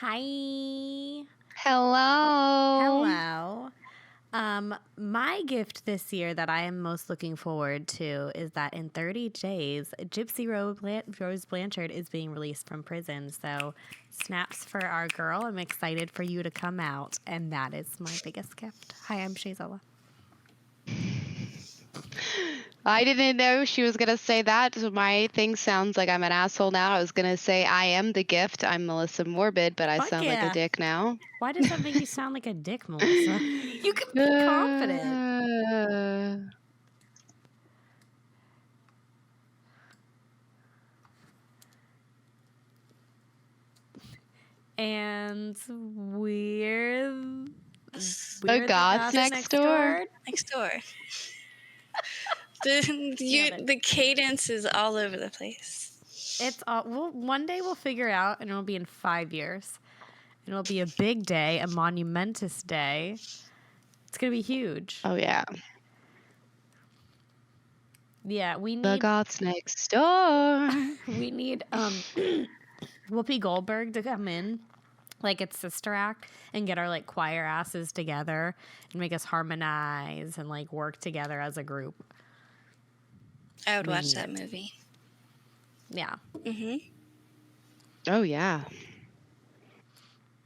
Hi. Hello. Hello. My gift this year that I am most looking forward to is that in 30 days, Rose Blanchard is being released from prison. So, snaps for our girl. I'm excited for you to come out. And that is my biggest gift. Hi, I'm Shayzella. I didn't know she was going to say that. So my thing sounds like I'm an asshole now. I was going to say I am the gift. I'm Melissa Morbid, but I Fuck sound like a yeah. dick now. Why does that make you sound like a dick, Melissa? You can be confident. The we're Goths next door. Next door. The cadence is all over the place. It's all one day we'll figure it out, and it'll be in 5 years. And it'll be a big day, a monumentous day. It's gonna be huge. Oh yeah. Yeah, we need The Goths next door. we need Whoopi Goldberg to come in, like its sister act, and get our like choir asses together and make us harmonize and like work together as a group. I would watch that movie. Yeah. Oh yeah.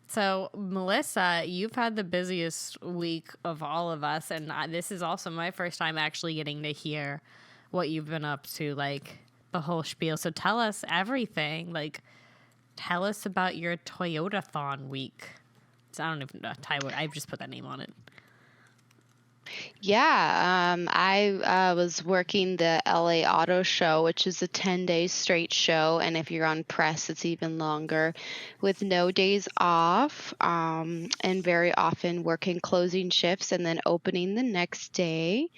So, Melissa, you've had the busiest week of all of us, and this is also my first time actually getting to hear what you've been up to, like the whole spiel. So tell us everything. Like, tell us about your Toyota-thon week. So I don't even know. I just put that name on it. Yeah, I was working the LA Auto Show, which is a 10-day straight show, and if you're on press, it's even longer, with no days off, and very often working closing shifts and then opening the next day.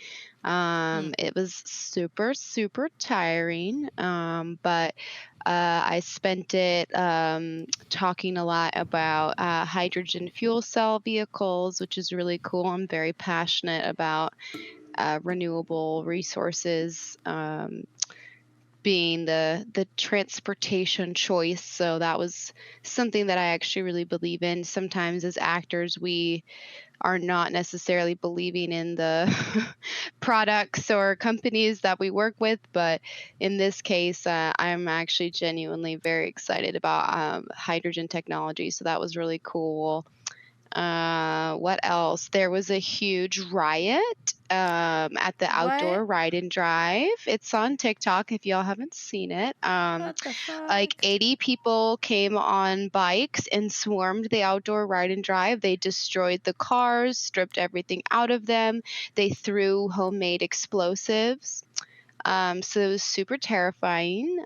It was super, super tiring, but I spent it talking a lot about hydrogen fuel cell vehicles, which is really cool. I'm very passionate about renewable resources being the transportation choice. So that was something that I actually really believe in. Sometimes as actors, we are not necessarily believing in the products or companies that we work with, but in this case, I'm actually genuinely very excited about hydrogen technology. So that was really cool. What else? There was a huge riot at the outdoor ride and drive. It's on TikTok if y'all haven't seen it. What the fuck? Like 80 people came on bikes and swarmed the outdoor ride and drive. They destroyed the cars, stripped everything out of them. They threw homemade explosives. So it was super terrifying,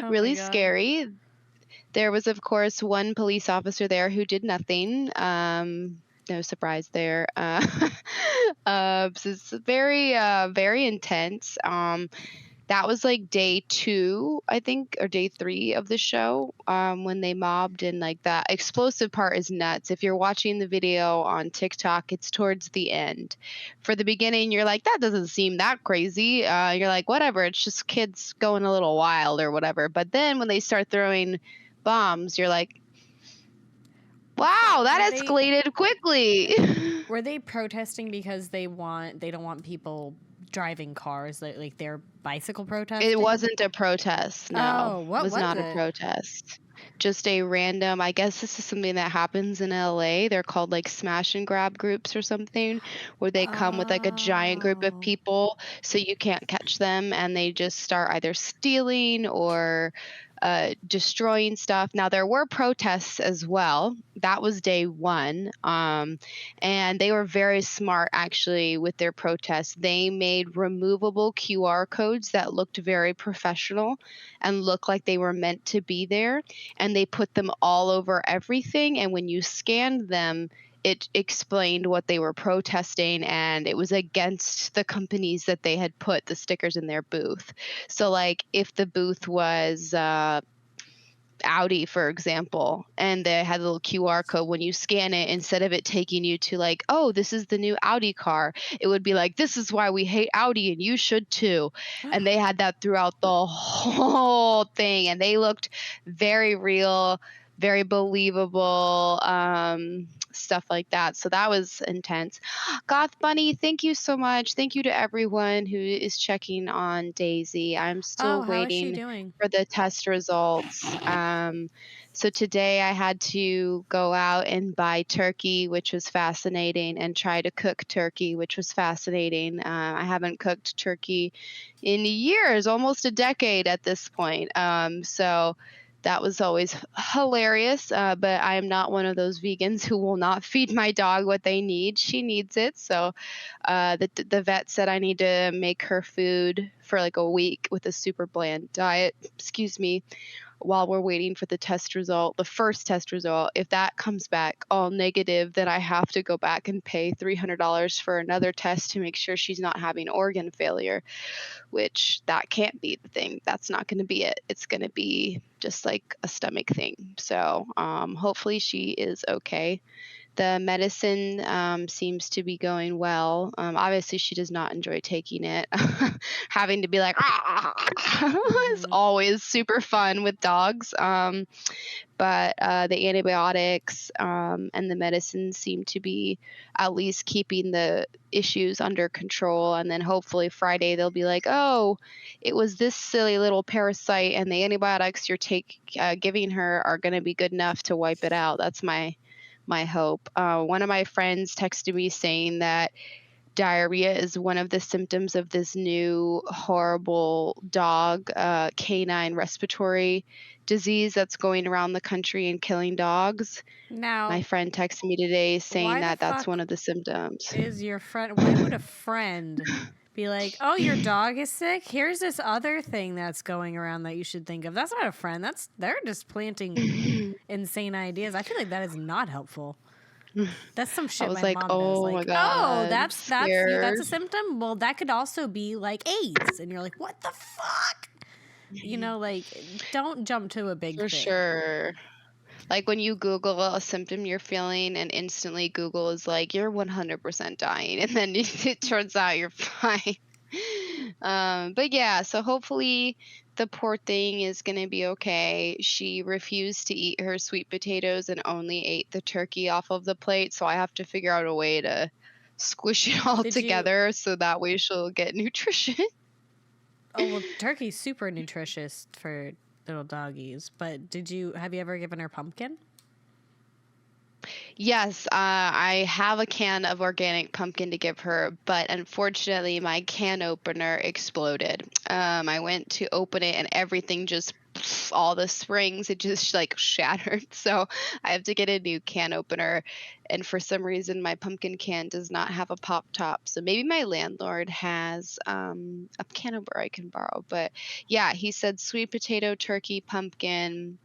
really scary. There was, of course, one police officer there who did nothing. No surprise there. So it's very, very intense. That was like day 2, I think, or day 3 of the show, when they mobbed, and like that explosive part is nuts. If you're watching the video on TikTok, it's towards the end. For the beginning, you're like, that doesn't seem that crazy. You're like, whatever, it's just kids going a little wild or whatever. But then when they start throwing bombs, you're like, wow, that escalated quickly. Were they protesting because they don't want people driving cars, like their bicycle protesting? It wasn't a protest. No, what it was not a protest. Just a random, I guess this is something that happens in LA. They're called like smash and grab groups or something, where they come with like a giant group of people so you can't catch them, and they just start either stealing or destroying stuff. Now, there were protests as well. That was day 1. And they were very smart, actually, with their protests. They made removable QR codes that looked very professional and looked like they were meant to be there. And they put them all over everything. And when you scanned them, it explained what they were protesting, and it was against the companies that they had put the stickers in their booth. So like if the booth was Audi, for example, and they had a little QR code, when you scan it, instead of it taking you to like, oh, this is the new Audi car, it would be like, this is why we hate Audi and you should too. And they had that throughout the whole thing, and they looked very real, very believable, stuff like that. So that was intense. Goth Bunny, thank you so much. Thank you to everyone who is checking on Daisy. I'm Oh, still how is she waiting doing? for the test results. So today I had to go out and buy turkey, which was fascinating, and try to cook turkey, which was fascinating. I haven't cooked turkey in years, almost a decade at this point. So that was always hilarious. But I am not one of those vegans who will not feed my dog what they need. She needs it. So the vet said I need to make her food for like a week with a super bland diet. Excuse me, while we're waiting for the test result, the first test result. If that comes back all negative, then I have to go back and pay $300 for another test to make sure she's not having organ failure, which that can't be the thing. That's not going to be it. It's going to be just like a stomach thing. So hopefully she is okay. The medicine seems to be going well. Obviously, she does not enjoy taking it. Having to be like, is always super fun with dogs. But the antibiotics and the medicine seem to be at least keeping the issues under control. And then hopefully Friday they'll be like, oh, it was this silly little parasite, and the antibiotics you're giving her are going to be good enough to wipe it out. That's my hope. One of my friends texted me saying that diarrhea is one of the symptoms of this new horrible dog canine respiratory disease that's going around the country and killing dogs. Now, My friend texted me today saying why the that that's fuck one of the symptoms. is your friend? Why would a friend be like, "Oh, your dog is sick. Here's this other thing that's going around that you should think of." That's not a friend. They're just planting insane ideas. I feel like that is not helpful. That's some I shit was my like, mom does. oh my Like, oh, God, that's scared. a symptom. Well, that could also be like AIDS, and you're like, what the fuck? You know, like, don't jump to a big For thing. sure. Like when you Google a symptom you're feeling, and instantly Google is like, you're 100% dying. And then it turns out you're fine. But yeah, so hopefully the poor thing is going to be okay. She refused to eat her sweet potatoes and only ate the turkey off of the plate. So I have to figure out a way to squish it all Did you- together so that way she'll get nutrition. Oh, well, turkey's super nutritious for little doggies. But have you ever given her pumpkin? Yes, I have a can of organic pumpkin to give her, but unfortunately my can opener exploded. I went to open it and everything just, all the springs, it just like shattered. So I have to get a new can opener. And for some reason my pumpkin can does not have a pop top. So maybe my landlord has a can opener I can borrow. But yeah, he said sweet potato, turkey, pumpkin,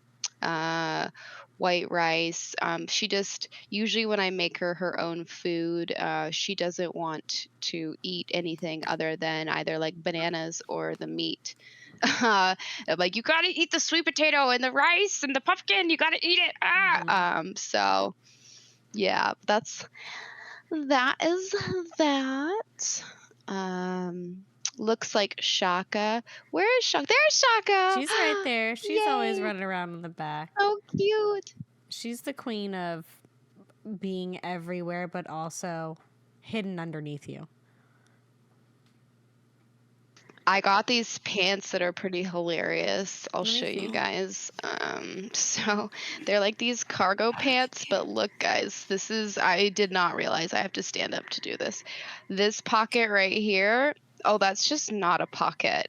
white rice. She just, usually when I make her own food, she doesn't want to eat anything other than either like bananas or the meat. I'm like, you gotta eat the sweet potato and the rice and the pumpkin. You gotta eat it. So yeah, that is that. Looks like Shaka. Where is Shaka? There's Shaka. She's right there. She's always Yay. running around in the back. So cute. She's the queen of being everywhere, but also hidden underneath you. I got these pants that are pretty hilarious. I'll Let me show you see. guys. So they're like these cargo pants, but look guys, I did not realize I have to stand up to do this. This pocket right here, oh, that's just not a pocket.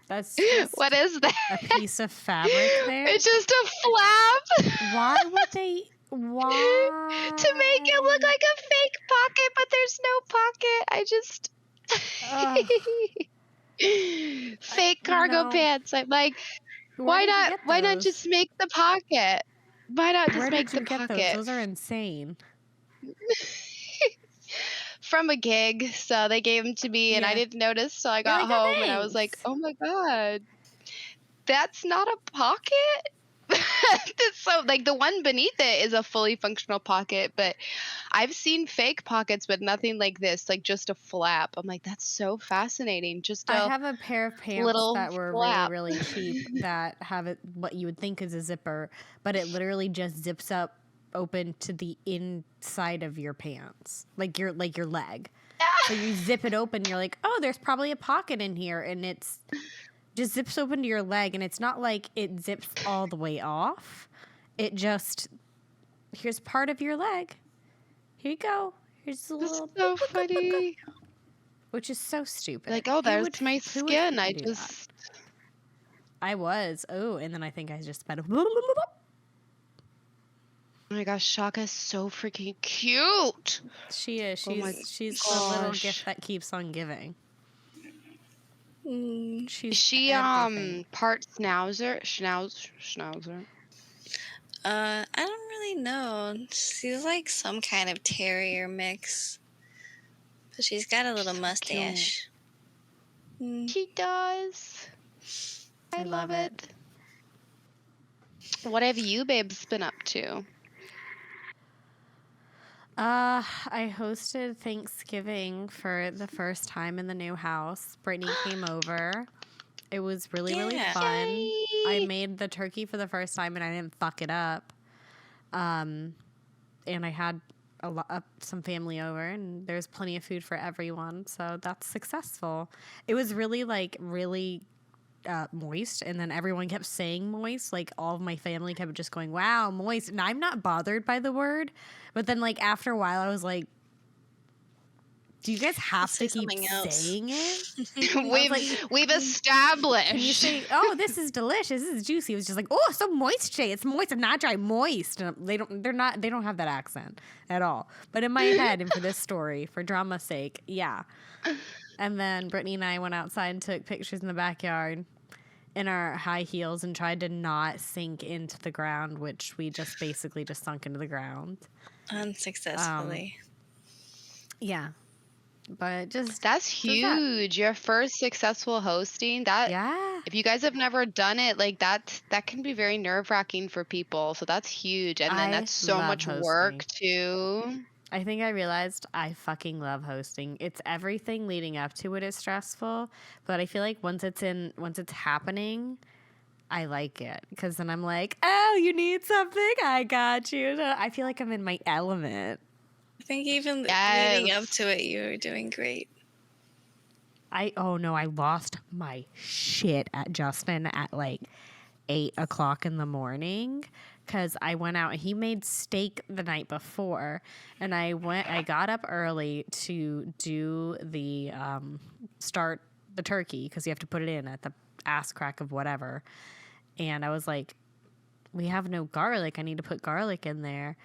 That's just What is that? a piece of fabric there. It's just a flap. Why would they? Why? To make it look like a fake pocket, but there's no pocket. I just fake cargo pants. I'm like, why not just make the pocket? Why not just make the pocket? Where did you get those? Those are insane. From a gig, so they gave them to me, and I didn't notice, so I got home and I was like, oh my God, that's not a pocket. It's so like the one beneath it is a fully functional pocket, but I've seen fake pockets, but nothing like this, like just a flap. I'm like, that's so fascinating. Just I a have a pair of pants little that were really, flap. really cheap that have it what you would think is a zipper, but it literally just zips up open to the inside of your pants, like your leg. So you zip it open, you're like, oh, there's probably a pocket in here, and it's just zips open to your leg, and it's not like it zips all the way off. It just, here's part of your leg. Here you go. Here's a That's little, so funny. which is so stupid. Like, oh, Who there's would- my who would skin. I do that? just I was. Oh, and then I think I just sped. Oh my gosh, Shaka's so freaking cute. She is. Oh my She's the little gosh. gift that keeps on giving. Mm, She's Is she everything. part schnauzer? I don't really know. She's like some kind of terrier mix. But she's got a little mustache. Mm. She does. I love love it. What have you babes been up to? I hosted Thanksgiving for the first time in the new house. Brittany came over. It was really, really Yeah. fun. I Yay! made the turkey for the first time and I didn't fuck it up. And I had some family over, and there's plenty of food for everyone, so that's successful. It was really moist, and then everyone kept saying moist. Like all of my family kept just going, "Wow, moist." And I'm not bothered by the word, but then like after a while, I was like, "Do you guys have Say to keep something else." saying it?" We've established. Can you say, "Oh, this is delicious. This is juicy"? It was just like, "Oh, so moist, Shay. It's moist and not dry, moist." And they don't have that accent at all. But in my head, and for this story, for drama's sake, yeah. And then Brittany and I went outside and took pictures in the backyard in our high heels and tried to not sink into the ground, which we just basically just sunk into the ground. Unsuccessfully. Yeah. But just That's so that- huge. Your first successful hosting. That yeah. if you guys have never done it, like that can be very nerve-wracking for people. So that's huge. And then I that's so love much work too. I think I realized I fucking love hosting. It's everything leading up to it is stressful, but I feel like once it's happening, I like it because then I'm like, oh, you need something? I got you. I feel like I'm in my element. I think even leading up to it, you were doing great. I lost my shit at Justin at like 8 o'clock in the morning because I went out and he made steak the night before, and I got up early to do the start the turkey because you have to put it in at the ass crack of whatever, and I was like, we have no garlic. I need to put garlic in there.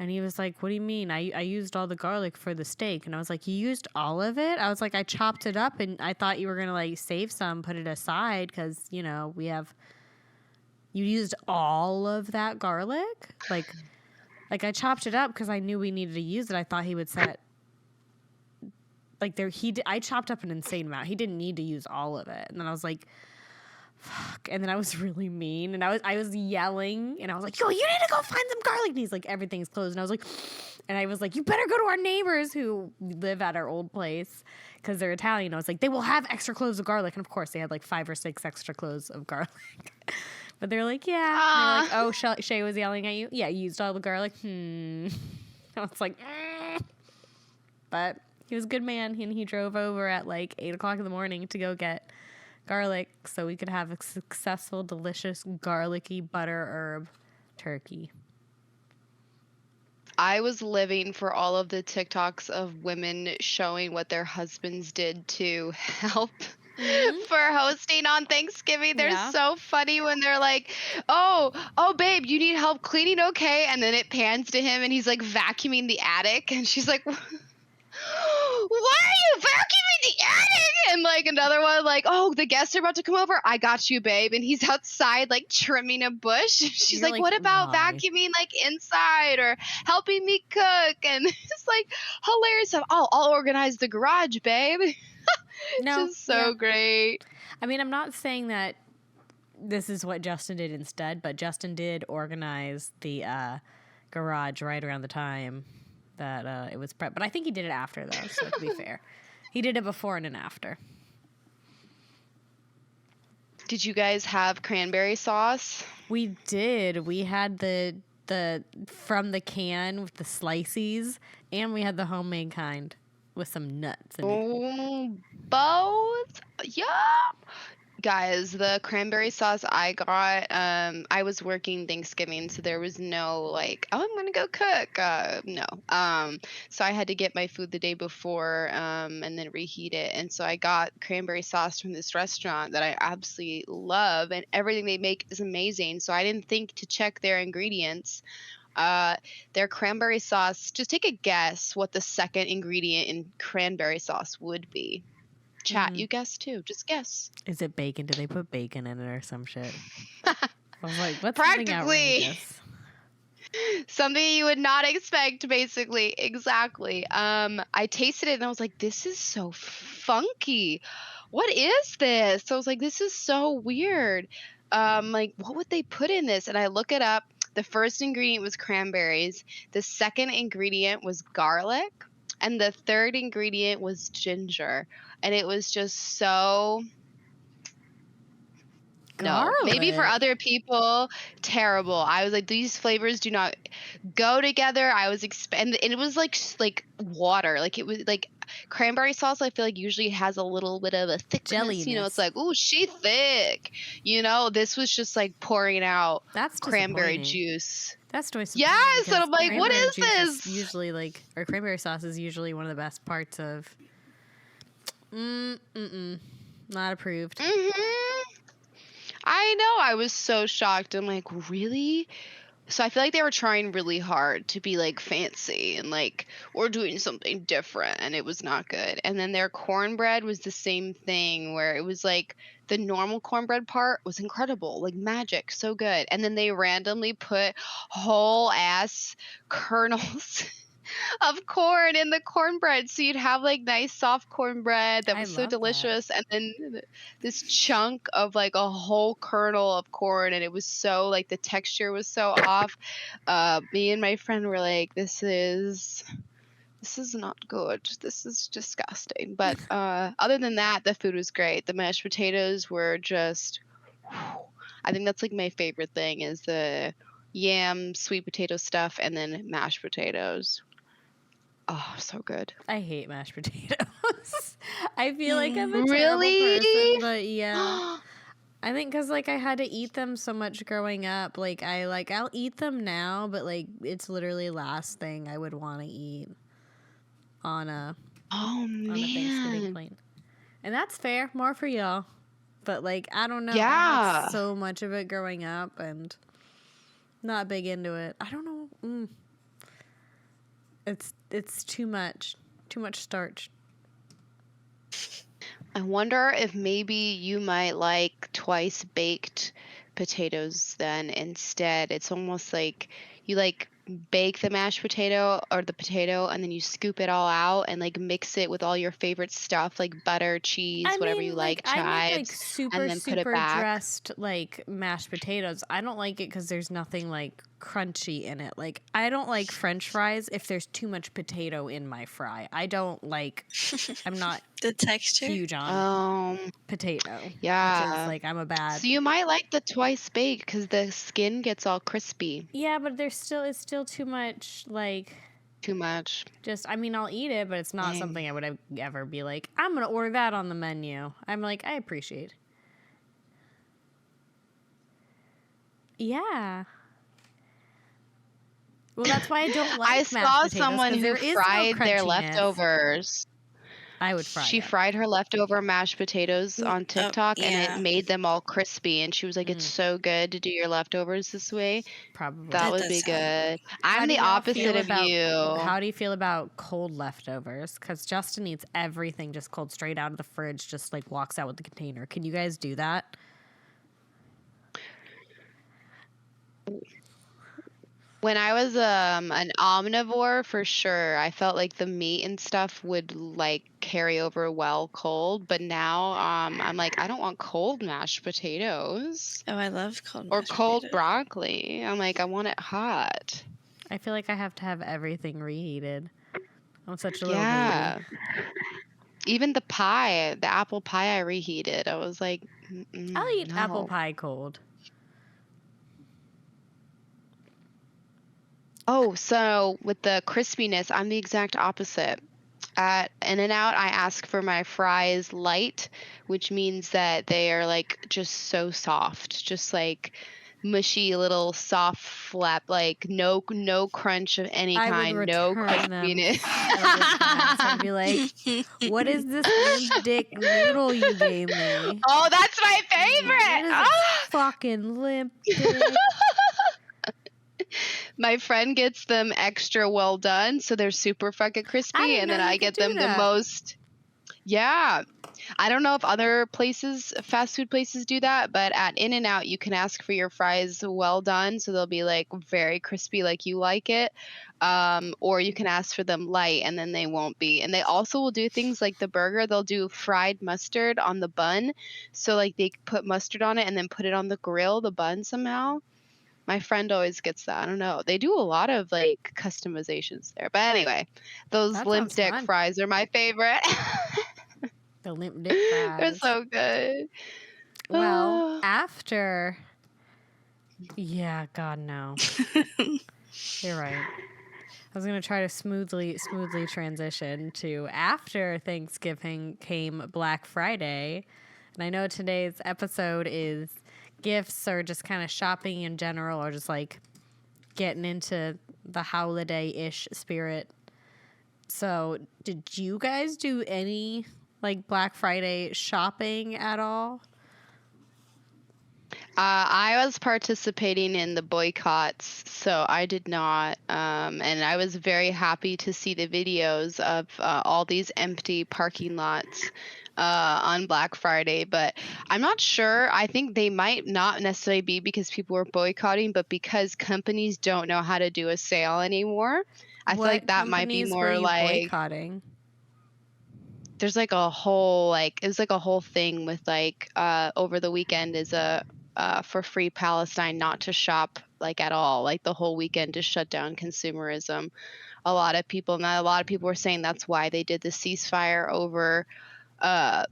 And he was like, what do you mean? I used all the garlic for the steak. And I was like, you used all of it? I was like, I chopped it up and I thought you were going to like save some, put it aside because, you know, you used all of that garlic? Like I chopped it up because I knew we needed to use it. I thought he would set, I chopped up an insane amount. He didn't need to use all of it. And then I was like, fuck. And then I was really mean and I was yelling and I was like, yo, you need to go find some garlic. And he's like, everything's closed. And I was like, you better go to our neighbors who live at our old place because they're Italian. I was like, they will have extra cloves of garlic. And of course they had like 5 or 6 extra cloves of garlic. But they're like, yeah. And they're like, oh, Shay was yelling at you. Yeah, you used all the garlic. I was like, But he was a good man and he drove over at like 8 o'clock in the morning to go get garlic so we could have a successful, delicious, garlicky butter herb turkey. I was living for all of the TikToks of women showing what their husbands did to help for hosting on Thanksgiving. They're so funny when they're like, oh, babe, you need help cleaning? Okay. And then it pans to him and he's like vacuuming the attic. And she's like, why are you vacuuming the attic? And like another one, like, oh, the guests are about to come over. I got you, babe. And he's outside like trimming a bush. She's like, what about vacuuming like inside or helping me cook? And it's like hilarious. I'll organize the garage, babe. Just so great. I mean, I'm not saying that this is what Justin did instead, but Justin did organize the garage right around the time that it was prepped. But I think he did it after, though, so to be fair. He did it before and an after. Did you guys have cranberry sauce? We did. We had the from the can with the slices, and we had the homemade kind with some nuts. Oh, both? Yeah. Guys, the cranberry sauce I got, I was working Thanksgiving, so there was no like, oh, I'm gonna go cook. No. So I had to get my food the day before, and then reheat it. And so I got cranberry sauce from this restaurant that I absolutely love, and everything they make is amazing. So I didn't think to check their ingredients. Their cranberry sauce, just take a guess what the second ingredient in cranberry sauce would be. Chat, you guess too. Just guess. Is it bacon? Do they put bacon in it or some shit? I was like, what's Practically. something outrageous? Something you would not expect, basically. Exactly. I tasted it and I was like, this is so funky. What is this? So I was like, this is so weird. Like, what would they put in this? And I look it up. The first ingredient was cranberries. The second ingredient was garlic. And the third ingredient was ginger. And it was just so... No, maybe for other people, terrible. I was like, these flavors do not go together. I was and it was like water. Like it was like cranberry sauce. I feel like usually has a little bit of a thickness. Jelliness. You know, it's like, ooh, she thick. You know, this was just like pouring out cranberry juice. That's disappointing. Yes, and I'm like, what is this? Usually, like, or cranberry sauce is usually one of the best parts of. Not approved. I know. I was so shocked. I'm like, really? So I feel like they were trying really hard to be like fancy and like we're doing something different, and it was not good. And then their cornbread was the same thing, where it was like the normal cornbread part was incredible, like magic, so good. And then they randomly put whole ass kernels of corn in the cornbread, so you'd have like nice soft cornbread that was so delicious, and then this chunk of like a whole kernel of corn, and it was so like the texture was so off. Me and my friend were like, this is not good, this is disgusting. But other than that, the food was great. The mashed potatoes were just I think that's like my favorite thing, is the yam sweet potato stuff and then mashed potatoes. Oh, so good. I hate mashed potatoes. I feel like I'm a terrible person, but yeah. I think because like I had to eat them so much growing up. Like I'll eat them now, but like it's literally last thing I would want to eat on a Thanksgiving plate. And that's fair, more for y'all. But like I don't know, I had so much of it growing up and not big into it. I don't know. It's too much starch. I wonder if maybe you might like twice baked potatoes then instead. It's almost like you like bake the mashed potato or the potato, and then you scoop it all out and like mix it with all your favorite stuff like butter, cheese, whatever you like, chives, I make like super and then put it back. dressed like mashed potatoes. I don't like it because there's nothing like crunchy in it. Like I don't like French fries if there's too much potato in my fry. I don't like. I'm not the texture huge on potato. Yeah, like I'm a bad. So you might like the twice baked because the skin gets all crispy. Yeah, but it's still too much. Like too much. Just I mean, I'll eat it, but it's not something I would ever be like, I'm gonna order that on the menu. I'm like, I appreciate. Yeah. Well, that's why I don't like mashed potatoes. I saw someone who fried their leftovers. I would fry She fried her leftover mashed potatoes on TikTok, and it made them all crispy. And she was like, it's so good to do your leftovers this way. Probably. That would be good. I'm the opposite of you. How do you feel about cold leftovers? Because Justin eats everything just cold, straight out of the fridge, just like walks out with the container. Can you guys do that? When I was an omnivore, for sure, I felt like the meat and stuff would like carry over well cold. But now I'm like, I don't want cold mashed potatoes Oh, I love cold or mashed cold potatoes. broccoli. I'm like, I want it hot. I feel like I have to have everything reheated. I'm such a little baby. Yeah. Even the pie, the apple pie I reheated. I was like, I'll eat apple no. pie cold. Oh, so with the crispiness, I'm the exact opposite. At In-N-Out, I ask for my fries light, which means that they are like just so soft, just like mushy little soft flap, like no crunch of any I would kind, no return them crispiness. so fast. I'd be like, what is this limp dick noodle you gave me? Oh, that's my What favorite. is Ah! this fucking limp dick? My friend gets them extra well done, so they're super fucking crispy, didn't and know then you I could get do them the that. most. Yeah. I don't know if other places, fast food places do that, but at In-N-Out, you can ask for your fries well done, so they'll be like very crispy like you like it. Or you can ask for them light and then they won't be. And they also will do things like the burger, they'll do fried mustard on the bun. So like they put mustard on it and then put it on the grill, the bun somehow. My friend always gets that. I don't know. They do a lot of like customizations there. But anyway, those That limp sounds dick fun. fries are my favorite. The limp dick They're fries. so good. Well, after. Yeah, God, no. You're right. I was gonna try to smoothly transition to after Thanksgiving came Black Friday, and I know today's episode is gifts or just kind of shopping in general, or just like getting into the holiday-ish spirit. So, did you guys do any like Black Friday shopping at all? I was participating in the boycotts, so I did not. And I was very happy to see the videos of all these empty parking lots on Black Friday. But I'm not sure. I think they might not necessarily be because people were boycotting, but because companies don't know how to do a sale anymore. I feel like that might be companies were more you like. boycotting? There's like a whole it was like a whole thing with like over the weekend is a for Free Palestine not to shop like at all, like the whole weekend to shut down consumerism. A lot of people were saying that's why they did the ceasefire over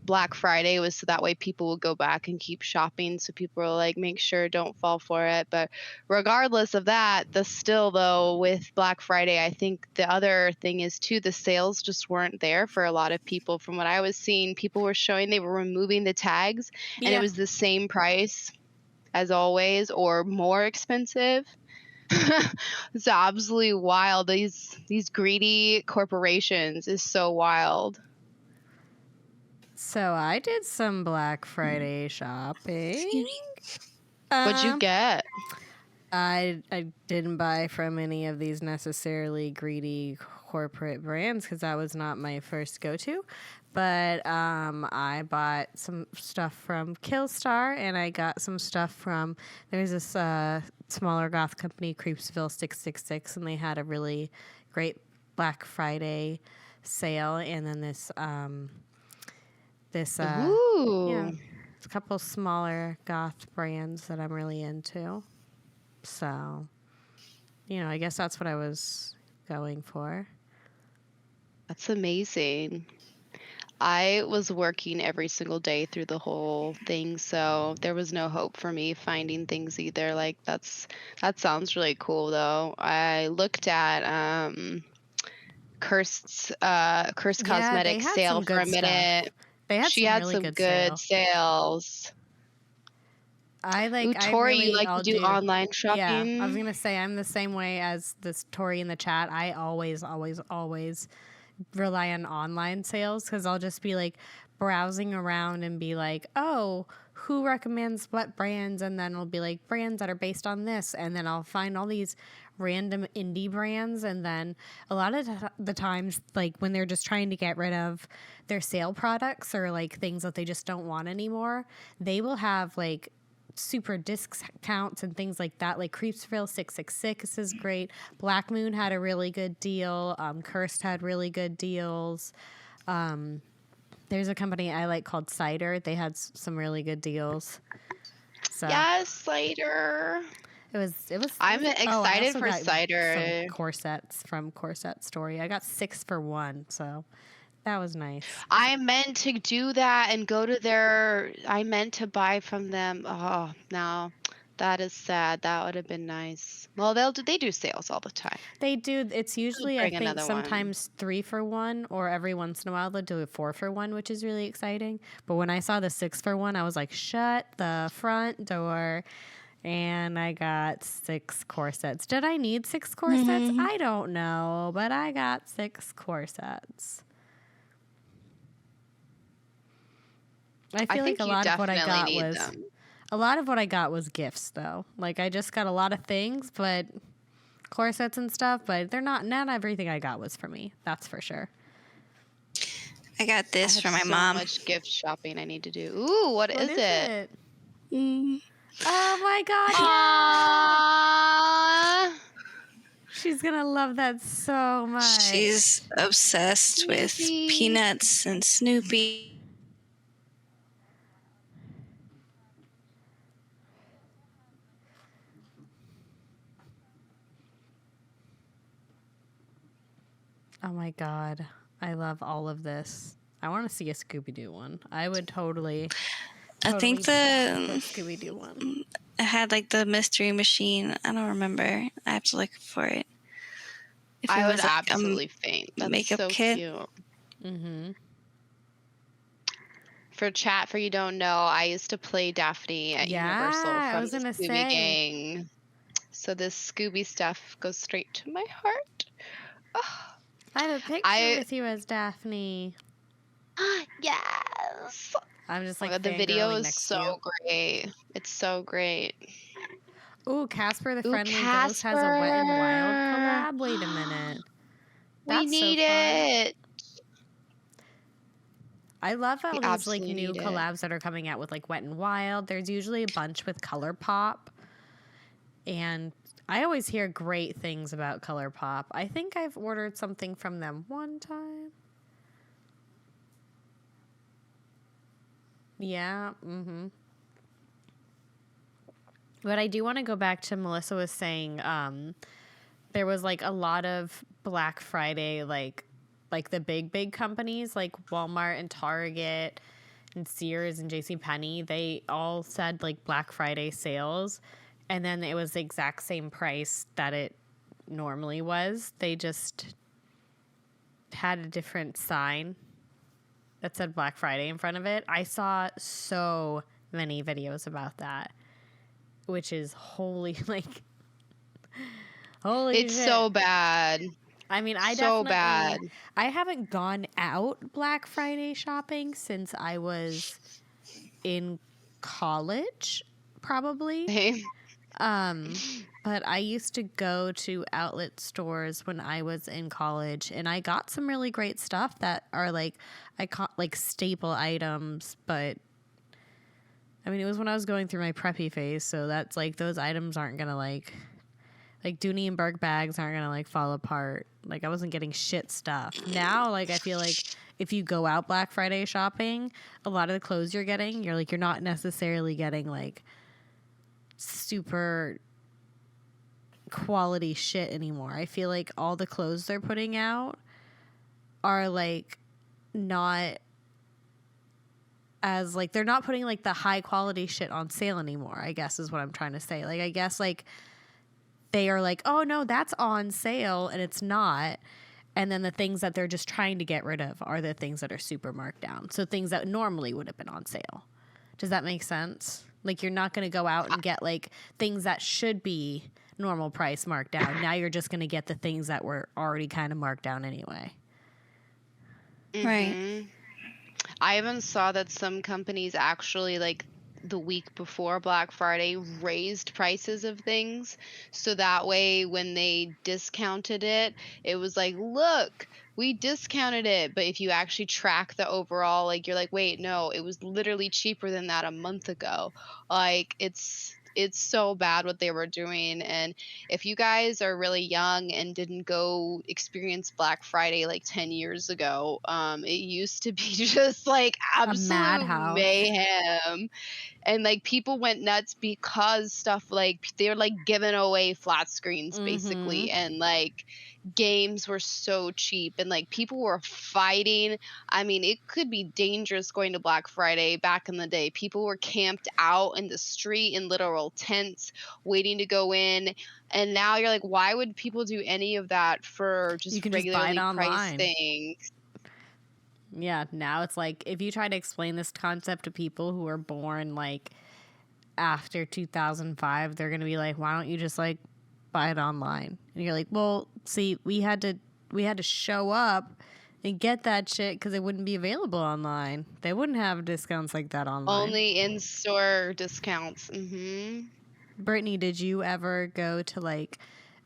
Black Friday, was so that way people will go back and keep shopping. So people are like, make sure don't fall for it. But regardless of that, though with Black Friday, I think the other thing is too, the sales just weren't there for a lot of people. From what I was seeing, people were showing they were removing the tags and it was the same price as always or more expensive. It's absolutely wild. These greedy corporations is so wild. So I did some Black Friday shopping. What'd you get? I didn't buy from any of these necessarily greedy corporate brands because that was not my first go-to. But I bought some stuff from Killstar and I got some stuff from, there's this smaller goth company, Creepsville 666, and they had a really great Black Friday sale. And then this Ooh. a couple smaller goth brands that I'm really into. So, I guess that's what I was going for. That's amazing. I was working every single day through the whole thing, so there was no hope for me finding things either. Like that sounds really cool though. I looked at Cursed Cosmetics sale for a minute. She had some good sales. Tori, you like to do online shopping? Yeah, I was gonna say I'm the same way as this Tori in the chat. I always rely on online sales because I'll just be like browsing around and be like, oh, who recommends what brands, and then it'll be like brands that are based on this, and then I'll find all these random indie brands, and then a lot of the times, like when they're just trying to get rid of their sale products or like things that they just don't want anymore, they will have like super discounts and things like that. Like Creepsville 666 is great. Black Moon had a really good deal. Cursed had really good deals. There's a company I like called Cider. They had some really good deals. So Yes, cider. I I'm excited also for got cider. some corsets from Corset Story. I got 6 for 1, so that was nice. I meant to do that and go to I meant to buy from them. Oh, no. That is sad. That would have been nice. Well, they do sales all the time. They do. It's usually, I bring think, another one. sometimes 3 for 1, or every once in a while they'll do a 4 for 1, which is really exciting. But when I saw the 6 for 1, I was like, shut the front door. And I got 6 corsets. Did I need 6 corsets? I don't know, but I got 6 corsets. I feel like a lot of what I got was gifts, though. Like, I just got a lot of things, but corsets and stuff, but not everything I got was for me. That's for sure. I got this for my mom. So much gift shopping I need to do. Ooh, what is it? Oh my God. Aww. She's going to love that so much. She's obsessed with Peanuts and Snoopy. Oh my God. I love all of this. I want to see a Scooby-Doo one. I would totally I think the Scooby-Doo one. It had like the mystery machine. I don't remember. I have to look for it. If I would absolutely faint. That's makeup so kit. Cute. Mm-hmm. For chat, for you don't know, I used to play Daphne at Universal from the Scooby Gang. So this Scooby stuff goes straight to my heart. Oh. I have a picture with you as Daphne. Yes. I'm just like, the video is so great. It's so great. Ooh, Casper the Friendly Ghost has a Wet and Wild collab. Wait a minute. We need it. I love all these like new collabs that are coming out with like Wet and Wild. There's usually a bunch with ColourPop. And I always hear great things about ColourPop. I think I've ordered something from them one time. Yeah, mm-hmm. But I do want to go back to Melissa was saying there was like a lot of Black Friday, like the big companies like Walmart and Target and Sears and JCPenney, they all said like Black Friday sales. And then it was the exact same price that it normally was. They just had a different sign that said Black Friday in front of it. I saw so many videos about that, which is holy shit. It's so bad. I mean, I haven't gone out Black Friday shopping since I was in college, probably. But I used to go to outlet stores when I was in college, and I got some really great stuff that are like staple items, but I mean, it was when I was going through my preppy phase, so that's like those items aren't gonna like Dooney and Burke bags aren't gonna like fall apart. Like I wasn't getting shit stuff. Now, like I feel like if you go out Black Friday shopping, a lot of the clothes you're not necessarily getting like super quality shit anymore. I feel like all the clothes they're putting out are like not as like they're not putting like the high quality shit on sale anymore, I guess is what I'm trying to say. Like I guess like they are like, oh no, that's on sale, and it's not. And then the things that they're just trying to get rid of are the things that are super marked down. So things that normally would have been on sale. Does that make sense? Like you're not going to go out and get like things that should be normal price marked down. Now you're just going to get the things that were already kind of marked down anyway. Right. I even saw that some companies actually like the week before Black Friday raised prices of things, so that way when they discounted it, it was like, look, we discounted it. But if you actually track the overall, like you're like, wait, no, it was literally cheaper than that a month ago. Like it's it's so bad what they were doing. And if you guys are really young and didn't go experience Black Friday like 10 years ago, it used to be just like A absolute madhouse. mayhem. And like people went nuts because stuff like they were like giving away flat screens Mm-hmm. basically, and like games were so cheap, and like people were fighting. I mean, it could be dangerous going to Black Friday back in the day. People were camped out in the street in literal tents waiting to go in. And now you're like, why would people do any of that for You just can just buy it regularly priced online. things? Yeah, now it's like if you try to explain this concept to people who were born like after 2005, they're going to be like, "Why don't you just like buy it online?" And you're like, "Well, see, we had to show up and get that shit cuz it wouldn't be available online. They wouldn't have discounts like that online." Only in-store discounts. Brittany, did you ever go to like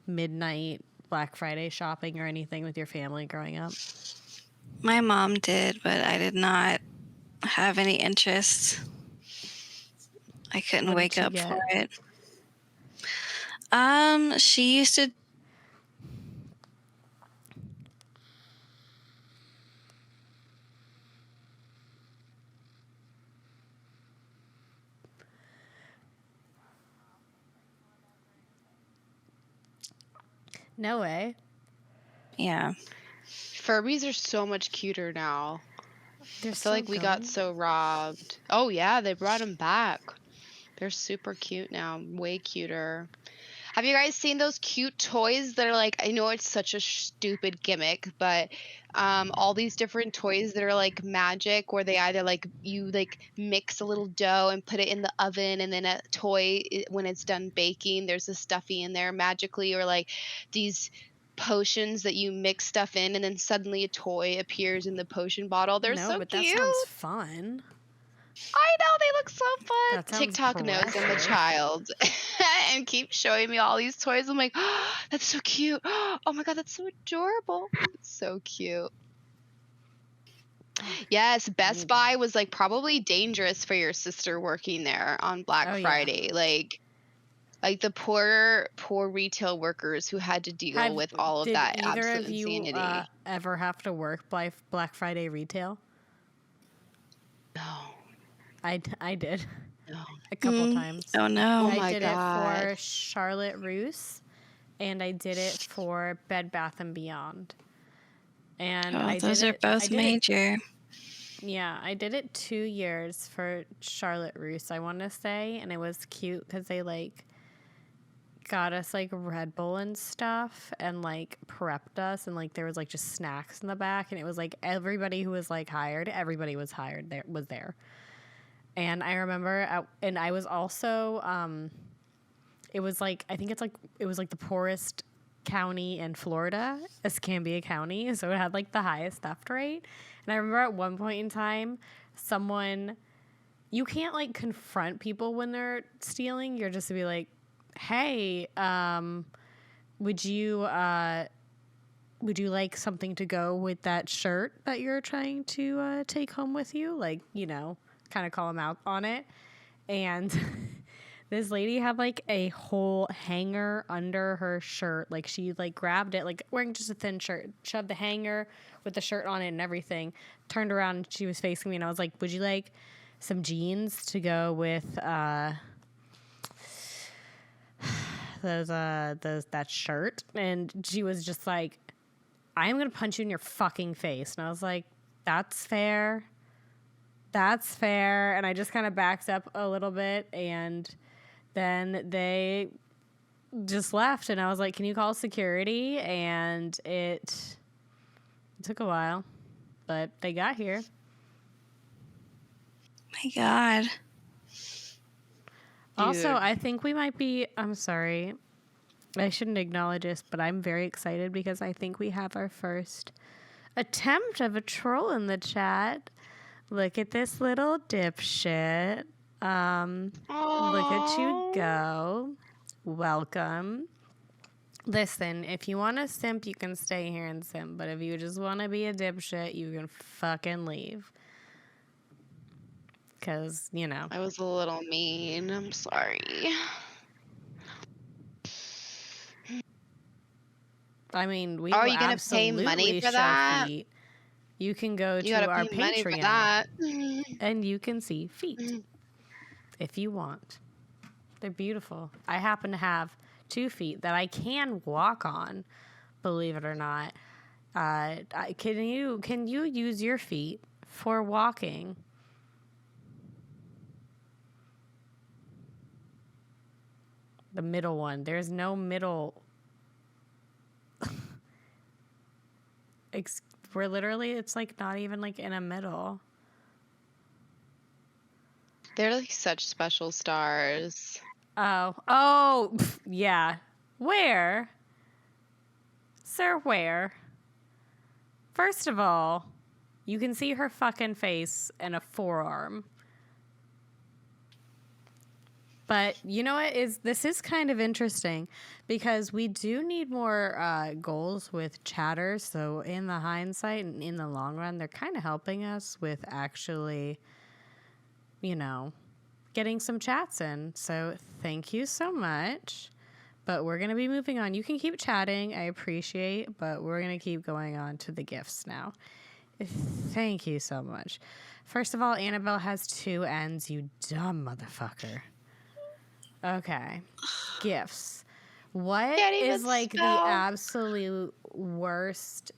midnight Black Friday shopping or anything with your family growing up? My mom did, but I did not have any interest. I couldn't What did wake she up for get? it. She used to. No way. Yeah. Furbies are so much cuter now. They're I feel like we got so robbed. Oh yeah, they brought them back. They're super cute now, way cuter. Have you guys seen those cute toys that are like, I know it's such a stupid gimmick, but all these different toys that are like magic, where they either like you like mix a little dough and put it in the oven, and then a toy when it's done baking, there's a stuffy in there magically, or like these potions that you mix stuff in and then suddenly a toy appears in the potion bottle. They're No, so but that cute. sounds fun. I know, they look so fun. That sounds TikTok knows I'm a precious. child and keeps showing me all these toys. I'm like, oh, that's so cute. Oh my god, that's so adorable. It's so cute. Yes, Best Buy was like probably dangerous for your sister working there on Black Oh, yeah. Friday. Like the poor retail workers who had to deal with all of Did that either absolute of you insanity. ever have to work Black Friday retail? No. I did No. a couple times. Oh no. Oh I my did god. it for Charlotte Russe, and I did it for Bed Bath and Beyond. And Oh, I those did are it. both major. Yeah, I did it 2 years for Charlotte Russe, I want to say, and it was cute because they like got us like Red Bull and stuff, and like prepped us, and like there was like just snacks in the back, and it was like everybody who was like hired, everybody was hired there was there. And I remember, and I was also, it was like, I think it was like the poorest county in Florida, Escambia County. So it had like the highest theft rate. And I remember at one point in time, you can't like confront people when they're stealing. You're just to be like, hey, would you like something to go with that shirt that you're trying to take home with you? Like, kind of call them out on it. And this lady had like a whole hanger under her shirt. Like she like grabbed it, like wearing just a thin shirt, shoved the hanger with the shirt on it and everything, turned around and she was facing me, and I was like, would you like some jeans to go with that shirt? And she was just like, I'm gonna punch you in your fucking face. And I was like, that's fair. That's fair. And I just kind of backed up a little bit, and then they just left, and I was like, can you call security? And it took a while, but they got here. My God. Also, I think we might be, I'm sorry, I shouldn't acknowledge this, but I'm very excited because I think we have our first attempt of a troll in the chat. Look at this little dipshit. Look at you go. Welcome. Listen, if you want to simp, you can stay here and simp. But if you just want to be a dipshit, you can fucking leave. because, you know. I was a little mean. I'm sorry. I mean, we Are will you gonna pay money absolutely for show that? feet. You can go You to gotta our pay money for Patreon that. and you can see feet if you want. They're beautiful. I happen to have 2 feet that I can walk on, believe it or not. Can you use your feet for walking? The middle one. There's no middle. We're literally, it's like not even like in a middle. They're like such special stars. Oh, yeah. Where? Sir, where? First of all, you can see her fucking face and a forearm. But you know what? This is kind of interesting because we do need more goals with chatters. So in the hindsight and in the long run, they're kind of helping us with actually, you know, getting some chats in. So thank you so much. But we're going to be moving on. You can keep chatting. I appreciate, but we're going to keep going on to the gifts now. Thank you so much. First of all, Annabelle has 2 ends, you dumb motherfucker. Okay. Gifts. What Can't even is like the spell. absolute worst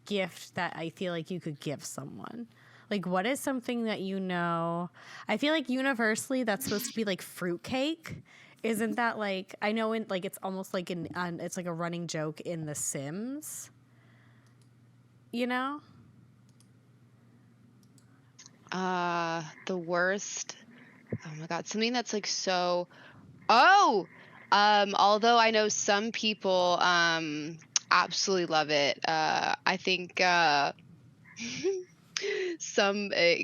gift that I feel like you could give someone? Like, what is something that you know? I feel like universally that's supposed to be like fruitcake. Isn't that like, I know in like it's almost like it's like a running joke in The Sims. You know? The worst. Oh my god, something that's like so. Oh, although I know some people absolutely love it. I think it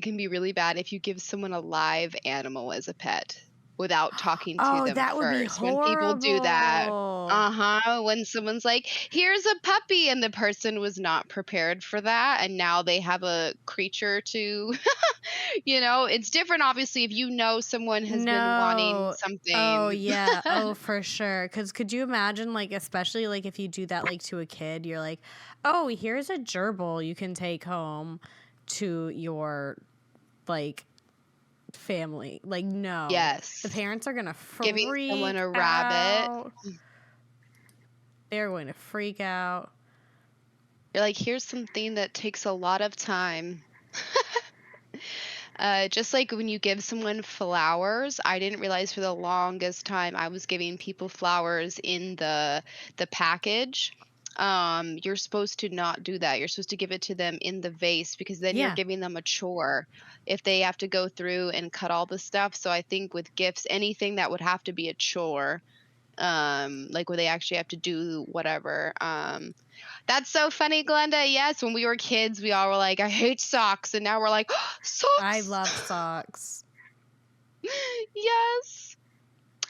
can be really bad if you give someone a live animal as a pet without talking to Oh, them that would be first. When people do that, horrible. when someone's like, "Here's a puppy," and the person was not prepared for that, and now they have a creature to, it's different. Obviously, if you know someone has been wanting No. Oh, something. yeah. Oh, for sure. Because could you imagine, like, especially, like, if you do that, like, to a kid, you're like, oh, here's a gerbil you can take home to your, like, family. Like, no. Yes, The parents are going to giving someone freak a rabbit. out. They're going to freak out. You're like, here's something that takes a lot of time. Just like when you give someone flowers, I didn't realize for the longest time I was giving people flowers in the package. You're supposed to not do that. You're supposed to give it to them in the vase because then you're Yeah. giving them a chore if they have to go through and cut all the stuff. So I think with gifts, anything that would have to be a chore, like where they actually have to do whatever. That's so funny, Glenda. Yes, when we were kids, we all were like, I hate socks. And now we're like, oh, socks. I love socks. Yes.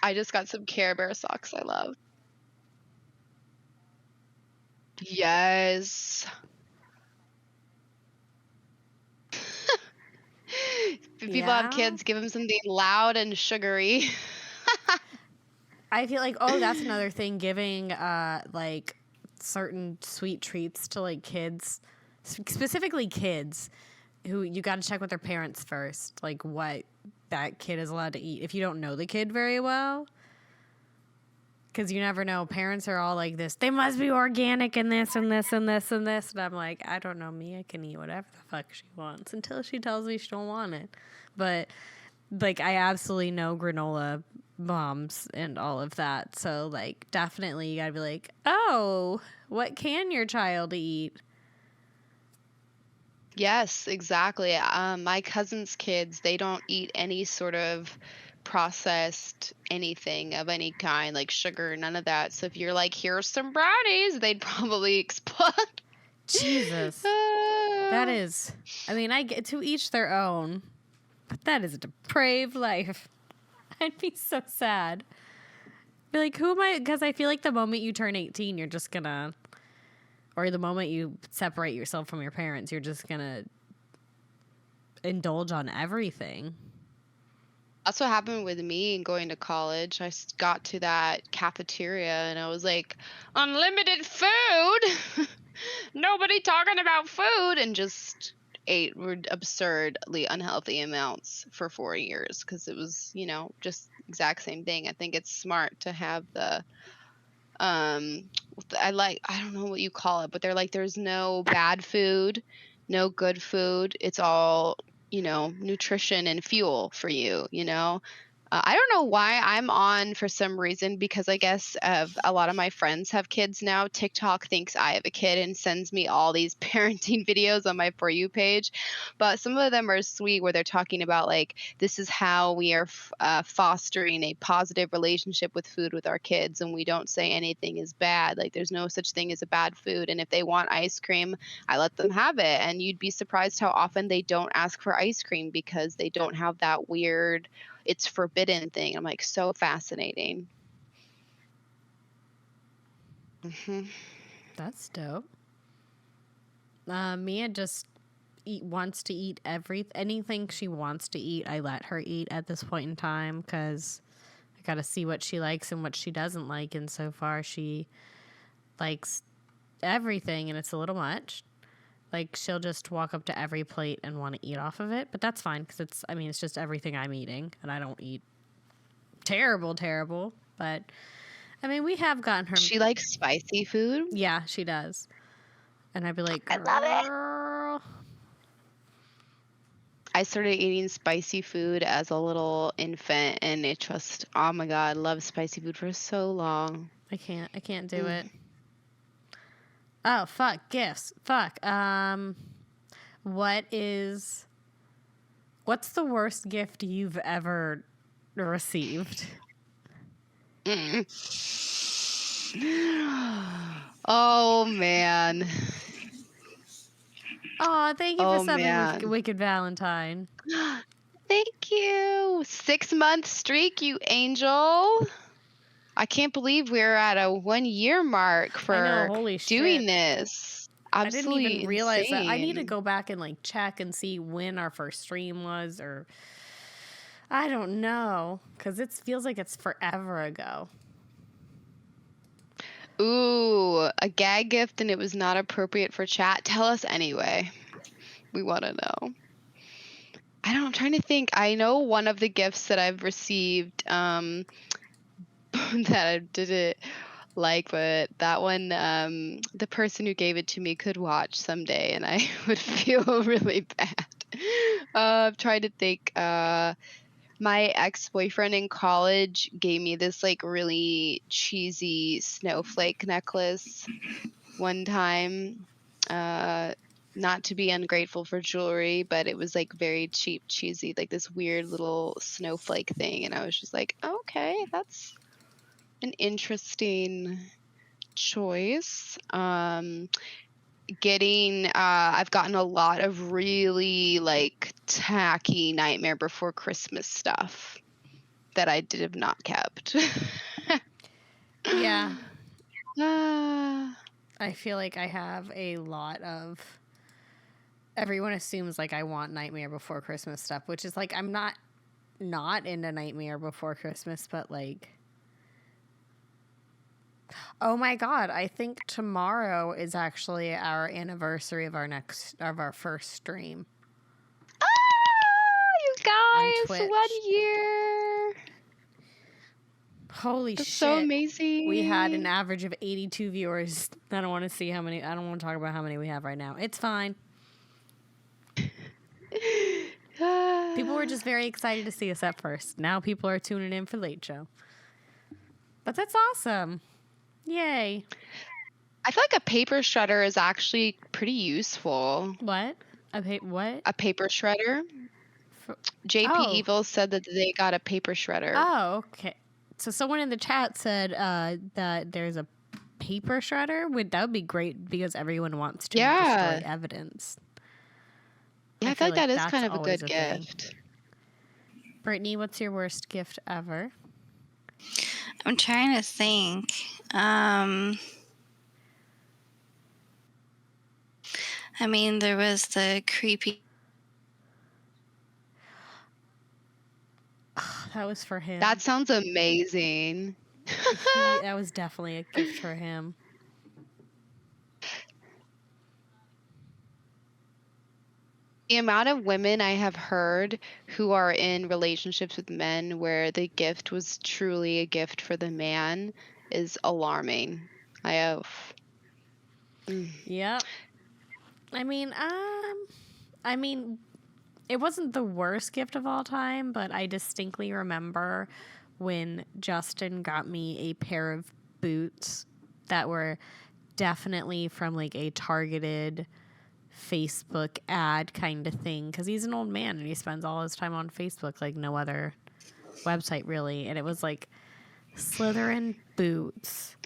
I just got some Care Bear socks I love. Yes. If people have kids, give them something loud and sugary. I feel like, oh, that's another thing, giving like certain sweet treats to like kids, specifically kids who you got to check with their parents first, like what that kid is allowed to eat if you don't know the kid very well. Because you never know. Parents are all like this. They must be organic and this and this and this and this. And I'm like, I don't know. Mia can eat whatever the fuck she wants until she tells me she don't want it. But like, I absolutely know granola moms and all of that. So like, definitely you gotta be like, oh, what can your child eat? Yes, exactly. My cousin's kids, they don't eat any sort of processed anything of any kind, like sugar, none of that. So if you're like, here's some brownies, they'd probably explode. Jesus. That is, I mean, I get to each their own, but that is a depraved life. I'd be so sad. Be like, who am I? Because I feel like the moment you turn 18, you're just gonna, or the moment you separate yourself from your parents, you're just gonna indulge on everything. That's what happened with me in going to college. I got to that cafeteria and I was like, unlimited food. Nobody talking about food, and just ate absurdly unhealthy amounts for 4 years because it was, just exact same thing. I think it's smart to have the I don't know what you call it, but they're like there's no bad food, no good food. It's all, nutrition and fuel for you, I don't know why I'm on for some reason, because I guess a lot of my friends have kids now. TikTok thinks I have a kid and sends me all these parenting videos on my For You page. But some of them are sweet, where they're talking about like, this is how we are fostering a positive relationship with food with our kids. And we don't say anything is bad. Like, there's no such thing as a bad food. And if they want ice cream, I let them have it. And you'd be surprised how often they don't ask for ice cream because they don't have that weird, it's forbidden thing. I'm like, so fascinating. That's dope. Mia just wants to eat anything she wants to eat. I let her eat at this point in time because I got to see what she likes and what she doesn't like. And so far, she likes everything, and it's a little much. Like, she'll just walk up to every plate and want to eat off of it, but that's fine because it's just everything I'm eating, and I don't eat terrible, but we have gotten her. She likes spicy food? Yeah, she does. And I'd be like, I love it. Girl. I started eating spicy food as a little infant, and it just, oh my God, I love spicy food for so long. I can't do it. Oh, fuck, gifts. Fuck. What's the worst gift you've ever received? Oh, man. Oh, thank you for subbing with Wicked Valentine. Thank you. 6-month streak, you angel. I can't believe we're at a 1-year mark for doing this. Absolutely, I didn't even realize insane. that. I need to go back and like check and see when our first stream was, or I don't know, because it feels like it's forever ago. Ooh, a gag gift and it was not appropriate for chat. Tell us anyway. We want to know. I'm trying to think. I know one of the gifts that I've received that I didn't like, but that one, the person who gave it to me could watch someday and I would feel really bad. I'm trying to think. My ex-boyfriend in college gave me this like really cheesy snowflake necklace one time. Not to be ungrateful for jewelry, but it was like very cheap, cheesy, like this weird little snowflake thing. And I was just like, okay, that's an interesting choice. I've gotten a lot of really like tacky Nightmare Before Christmas stuff that I have not kept. Yeah. I feel like I have a lot of, everyone assumes like I want Nightmare Before Christmas stuff, which is like, I'm not into Nightmare Before Christmas, but like, oh my God, I think tomorrow is actually our anniversary of our first stream. You guys, 1 year. Holy That's shit. So amazing. We had an average of 82 viewers. I don't want to talk about how many we have right now. It's fine. People were just very excited to see us at first. Now people are tuning in for Late Show. But that's awesome. Yay. I feel like a paper shredder is actually pretty useful. What? What? A paper shredder? JP Evil said that they got a paper shredder. Oh, okay. So someone in the chat said that there's a paper shredder. That would be great because everyone wants to destroy evidence. Yeah, I feel like that is kind of a good gift. Brittany, what's your worst gift ever? I'm trying to think. There was the creepy that was for him. That sounds amazing. That was definitely a gift for him. The amount of women I have heard who are in relationships with men where the gift was truly a gift for the man is alarming. I have. Yep. I mean, it wasn't the worst gift of all time, but I distinctly remember when Justin got me a pair of boots that were definitely from like a targeted Facebook ad kind of thing, because he's an old man and he spends all his time on Facebook like no other website really, and it was like Slytherin boots,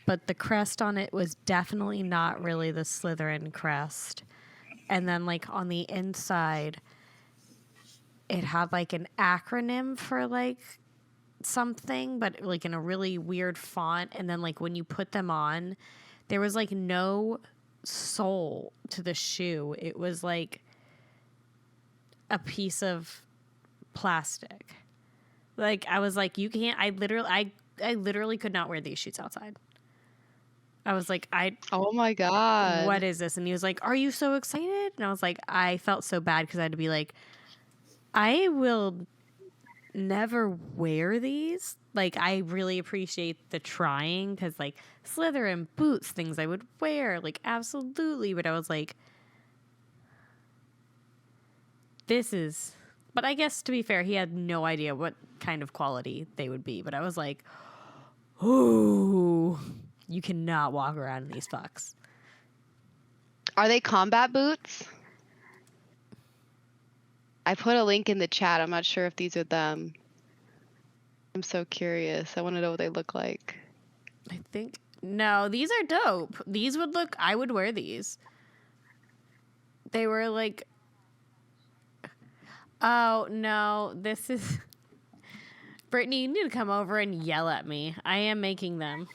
but the crest on it was definitely not really the Slytherin crest, and then like on the inside it had like an acronym for like something, but like in a really weird font, and then like when you put them on there was like no sole to the shoe. It was like a piece of plastic. Like I was like, you can't. I literally could not wear these shoes outside. I was like, Oh my God. what is this? And he was like, are you so excited? And I was like, I felt so bad because I had to be like, I will never wear these. Like, I really appreciate the trying, because like Slytherin boots, things I would wear, like absolutely. But I was like, this is. But I guess to be fair, he had no idea what kind of quality they would be. But I was like, ooh, you cannot walk around in these fucks. Are they combat boots? I put a link in the chat. I'm not sure if these are them. I'm so curious. I want to know what they look like. I think no, these are dope. These would look. I would wear these. They were like. Oh no, this is. Brittany, you need to come over and yell at me. I am making them.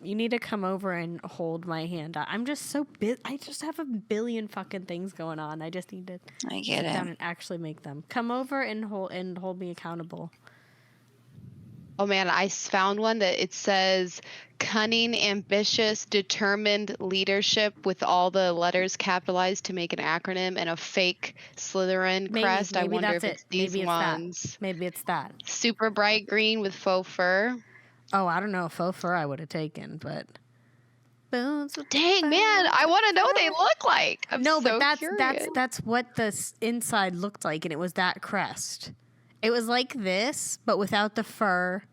You need to come over and hold my hand out. I'm just so I just have a billion fucking things going on. I just need to sit down and actually make them. Come over and hold me accountable. Oh man, I found one that it says cunning, ambitious, determined leadership with all the letters capitalized to make an acronym and a fake Slytherin crest. Maybe I wonder that's if it's it. these Maybe it's ones. that. Maybe it's that. Super bright green with faux fur. Oh, I don't know if faux fur I would have taken, but dang man, I want to know what they look like. I'm no, so but curious. that's what the inside looked like, and it was that crest. It was like this, but without the fur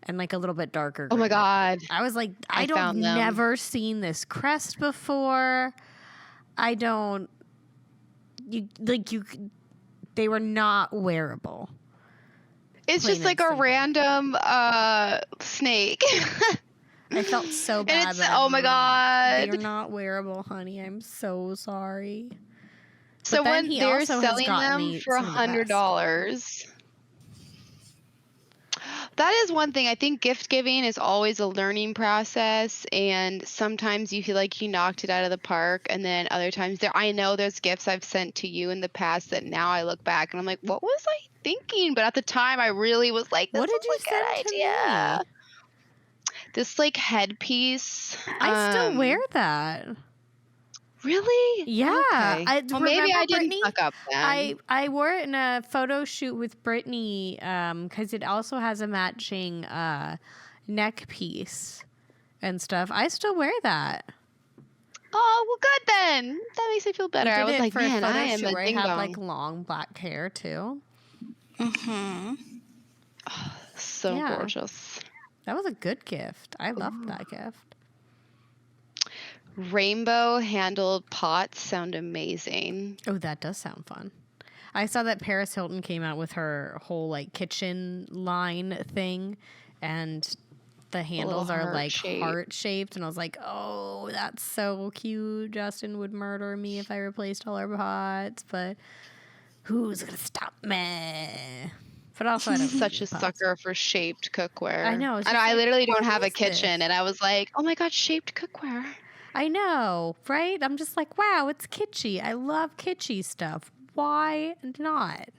and like a little bit darker. Oh my God. I was like, I've never seen this crest before. They were not wearable. It's just like a random snake. I felt so bad. And oh my God. They're not wearable, honey. I'm so sorry. So when they're selling them for $100, that is one thing. I think gift giving is always a learning process, and sometimes you feel like you knocked it out of the park, and then other times I know there's gifts I've sent to you in the past that now I look back and I'm like, what was I thinking? But at the time I really was like, this is a good idea. This like headpiece. I still wear that. Really? Yeah. Okay. Well, maybe I didn't fuck up then. I wore it in a photo shoot with Brittany because it also has a matching neck piece and stuff. I still wear that. Oh, well, good then. That makes me feel better. I was like, man, I am a ding dong. I had like long black hair too. Mm-hmm. Oh, so gorgeous. That was a good gift. I loved that gift. Rainbow handled pots sound amazing. Oh, that does sound fun. I saw that Paris Hilton came out with her whole like kitchen line thing, and the handles are like heart shaped, and I was like, oh, that's so cute. Justin would murder me if I replaced all our pots, but who's gonna stop me? But also, I'm such a sucker for shaped cookware. I know. I literally don't have a kitchen, and I was like, oh my God, shaped cookware. I know, right? I'm just like, wow, it's kitschy. I love kitschy stuff. Why not?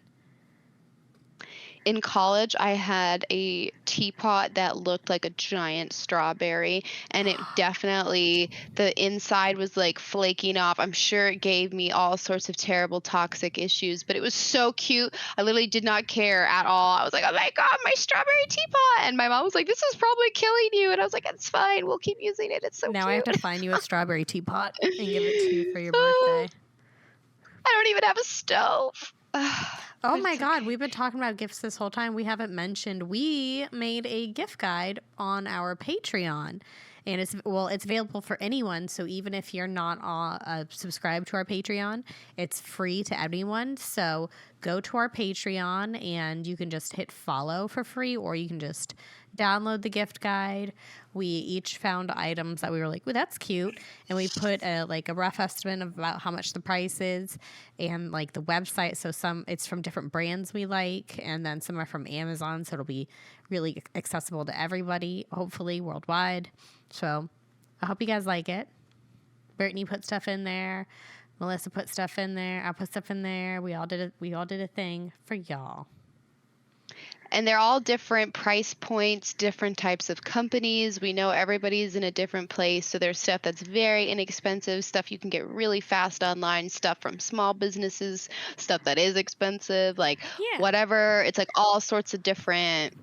in college, I had a teapot that looked like a giant strawberry, and it definitely, the inside was like flaking off. I'm sure it gave me all sorts of terrible toxic issues, but it was so cute. I literally did not care at all. I was like, oh my God, my strawberry teapot. And my mom was like, this is probably killing you. And I was like, it's fine. We'll keep using it. It's so Now cute. I have to find you a strawberry teapot and give it to you for your Oh, birthday. I don't even have a stove. Oh my God, we've been talking about gifts this whole time. We haven't mentioned we made a gift guide on our Patreon. And it's available for anyone. So even if you're not subscribed to our Patreon, it's free to anyone. So go to our Patreon and you can just hit follow for free, or you can just download the gift guide. We each found items that we were like, well, that's cute. And we put a rough estimate of about how much the price is and like the website. So some it's from different brands we like, and then some are from Amazon. So it'll be really accessible to everybody, hopefully worldwide. So I hope you guys like it. Brittany put stuff in there. Melissa put stuff in there. I put stuff in there. We all did a thing for y'all. And they're all different price points, different types of companies. We know everybody's in a different place. So there's stuff that's very inexpensive, stuff you can get really fast online, stuff from small businesses, stuff that is expensive, like whatever. It's like all sorts of different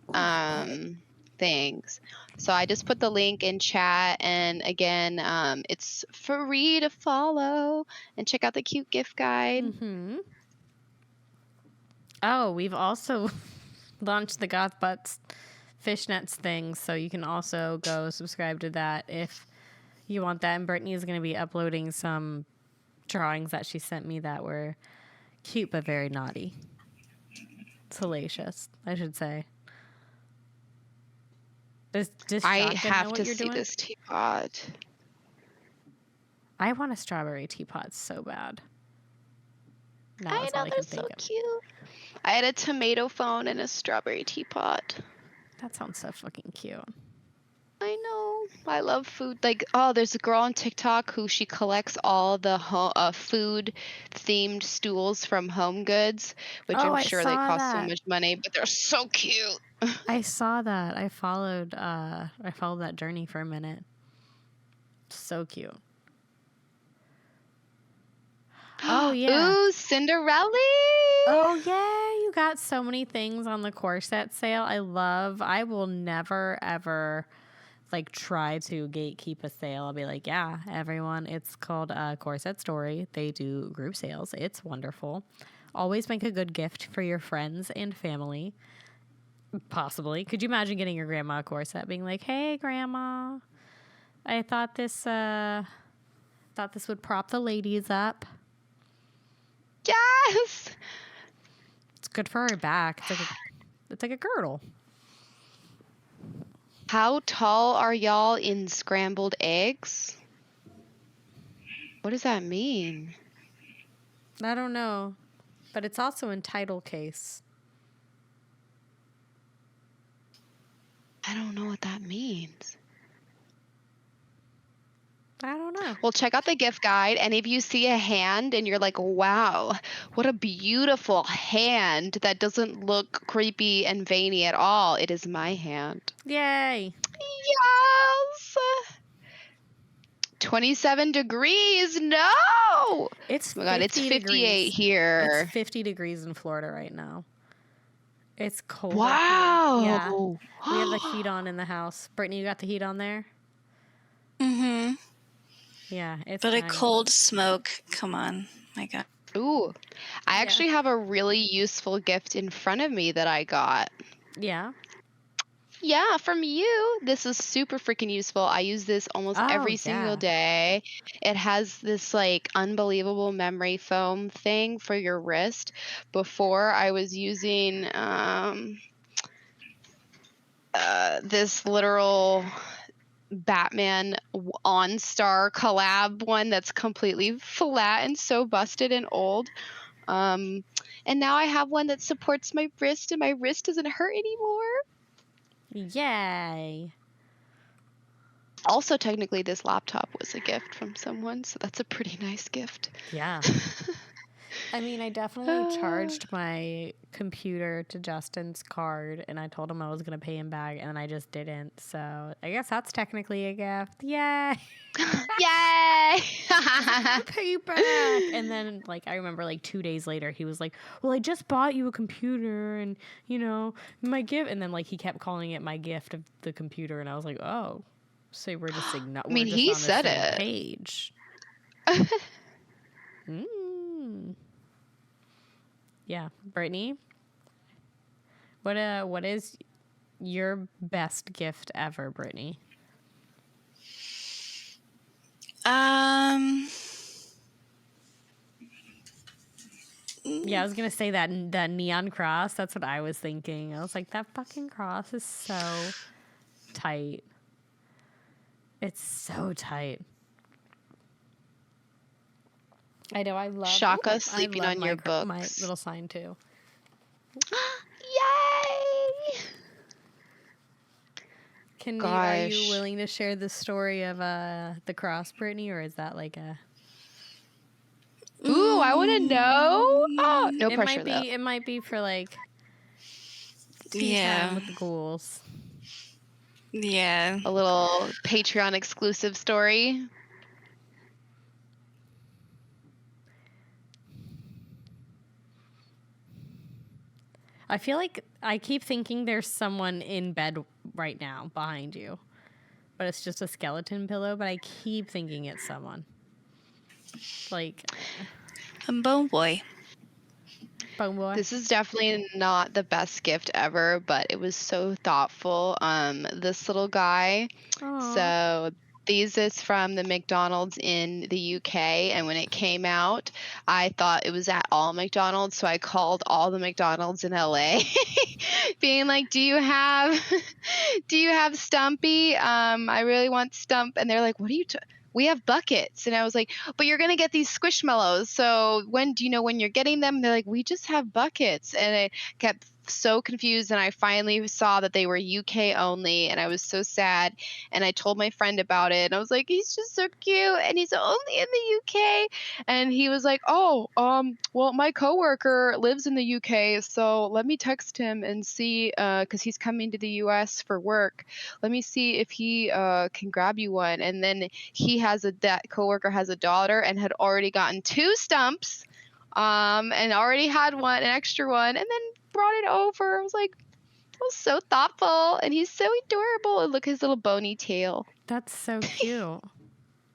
things. So I just put the link in chat. And again, it's free to follow and check out the cute gift guide. Mm-hmm. Oh, we've also launched the Goth Butts fishnets thing, so you can also go subscribe to that if you want that. And Brittany is going to be uploading some drawings that she sent me that were cute but very naughty. Salacious, I should say. I have to see this teapot. I want a strawberry teapot so bad. I know, they're so cute. I had a tomato phone and a strawberry teapot. That sounds so fucking cute. I know. I love food. Like, oh, there's a girl on TikTok who she collects all the food-themed stools from Home Goods, which I'm sure they cost so much money, but they're so cute. I saw that. I followed that journey for a minute. So cute. Oh yeah. Ooh, Cinderella. Oh yeah, you got so many things on the corset sale. I will never ever try to gatekeep a sale. I'll be like, yeah, everyone, it's called Corset Story. They do group sales. It's wonderful. Always make a good gift for your friends and family. Possibly. Could you imagine getting your grandma a corset, being like, hey grandma, I thought this would prop the ladies up. Yes. It's good for her back. It's like a girdle. How tall are y'all in scrambled eggs? What does that mean? I don't know, but it's also in title case. I don't know what that means. I don't know. Well, check out the gift guide, and if you see a hand and you're like, wow, what a beautiful hand that doesn't look creepy and veiny at all, it is my hand. Yay. Yes. 27 degrees. No. It's oh my God, it's 58 degrees. here. It's 50 degrees in Florida right now. It's cold. Wow. Yeah. We have the heat on in the house. Brittany, you got the heat on there? Mm-hmm. Yeah, it's But nice. a cold smoke. Come on. My God. Ooh. I actually have a really useful gift in front of me that I got. Yeah. Yeah, from you. This is super freaking useful. I use this almost every single day. It has this unbelievable memory foam thing for your wrist. Before I was using this literal Batman OnStar collab one that's completely flat and so busted and old. And now I have one that supports my wrist, and my wrist doesn't hurt anymore. Yay. Also, technically, this laptop was a gift from someone, so that's a pretty nice gift. Yeah. I mean, I definitely charged my computer to Justin's card, and I told him I was going to pay him back, and I just didn't. So I guess that's technically a gift. Yay! Yay! I'll pay you back. And then, like, I remember, like, 2 days later, he was like, well, I just bought you a computer, and, you know, my gift. And then, like, he kept calling it my gift of the computer, and I was like, oh, so we're just I we're mean, just he on the said same it. page. Yeah, Brittany, what is your best gift ever, Brittany? Yeah, I was gonna say that neon cross. That's what I was thinking. I was like, that fucking cross is so tight. It's so tight. I know. I love Shaka sleeping on your books. My little sign too. Yay! Are you willing to share the story of the cross, Brittany, or is that like a? Ooh, I want to know. Oh, no pressure though. It might be for like tea time with the ghouls. Yeah. A little Patreon exclusive story. I feel like I keep thinking there's someone in bed right now behind you, but it's just a skeleton pillow, but I keep thinking it's someone. Like a bone boy. Bone boy. This is definitely not the best gift ever, but it was so thoughtful. This little guy. Aww. So these is from the McDonald's in the UK, and when it came out, I thought it was at all McDonald's, so I called all the McDonald's in LA, being like, "Do you have Stumpy? I really want Stump." And they're like, "What are you?" We have buckets. And I was like, but you're going to get these Squishmallows. So do you know when you're getting them? And they're like, we just have buckets. And I kept so confused. And I finally saw that they were UK only. And I was so sad. And I told my friend about it. And I was like, he's just so cute. And he's only in the UK. And he was like, oh, well, my coworker lives in the UK. So let me text him and see, because he's coming to the US for work. Let me see if he can grab you one. And then that coworker has a daughter and had already gotten 2 stumps, and already had an extra one, and then brought it over. I was like, that was so thoughtful, and he's so adorable. And look, his little bony tail. That's so cute.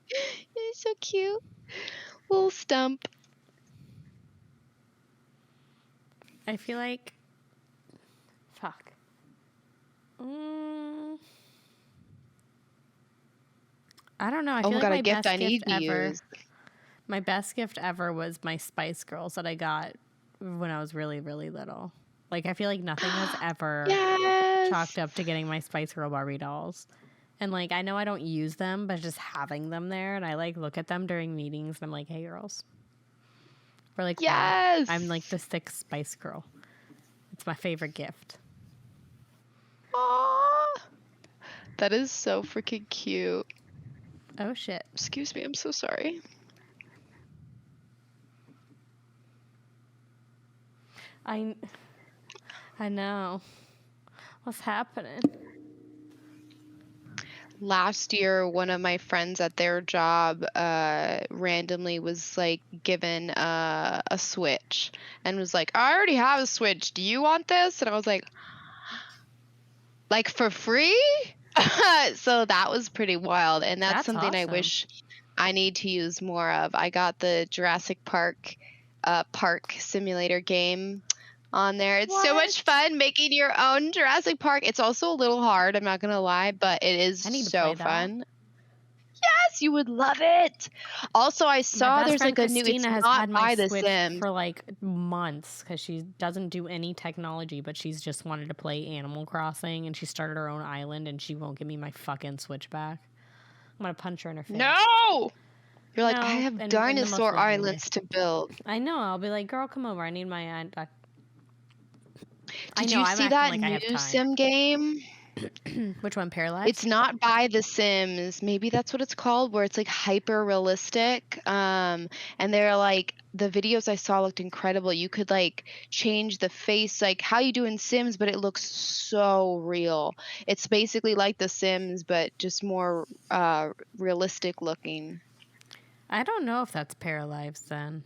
He's so cute, little Stump. I feel like, fuck. I don't know. I feel like my best gift ever. My best gift ever was my Spice Girls that I got when I was really, really little. Like, I feel like nothing has ever chalked up to getting my Spice Girl Barbie dolls. And, like, I know I don't use them, but just having them there, and I, like, look at them during meetings, and I'm like, hey, girls. We're like, yes! I'm, like, the 6th Spice Girl. It's my favorite gift. Aww. That is so freaking cute. Oh, shit. Excuse me, I'm so sorry. I know. What's happening? Last year, one of my friends at their job randomly was like given a Switch and was like, I already have a Switch. Do you want this? And I was like for free? So that was pretty wild. And that's something awesome. I wish I need to use more of. I got the Jurassic Park simulator game on there. It's so much fun making your own Jurassic Park. It's also a little hard, I'm not gonna lie, but it is so fun. Yes, you would love it. Also, I saw there's like a new. It's not by The Sims for like months because she doesn't do any technology, but she's just wanted to play Animal Crossing, and she started her own island, and she won't give me my fucking Switch back. I'm gonna punch her in her face. No. You're like, I have dinosaur islands to build. I know. I'll be like, girl, come over. I need my. Did you see that new Sim game? Which one, Paralyzed? It's not by The Sims. Maybe that's what it's called, where it's like hyper realistic. And they're like the videos I saw looked incredible. You could like change the face, like how you do in Sims, but it looks so real. It's basically like The Sims, but just more realistic looking. I don't know if that's Paralyzed then.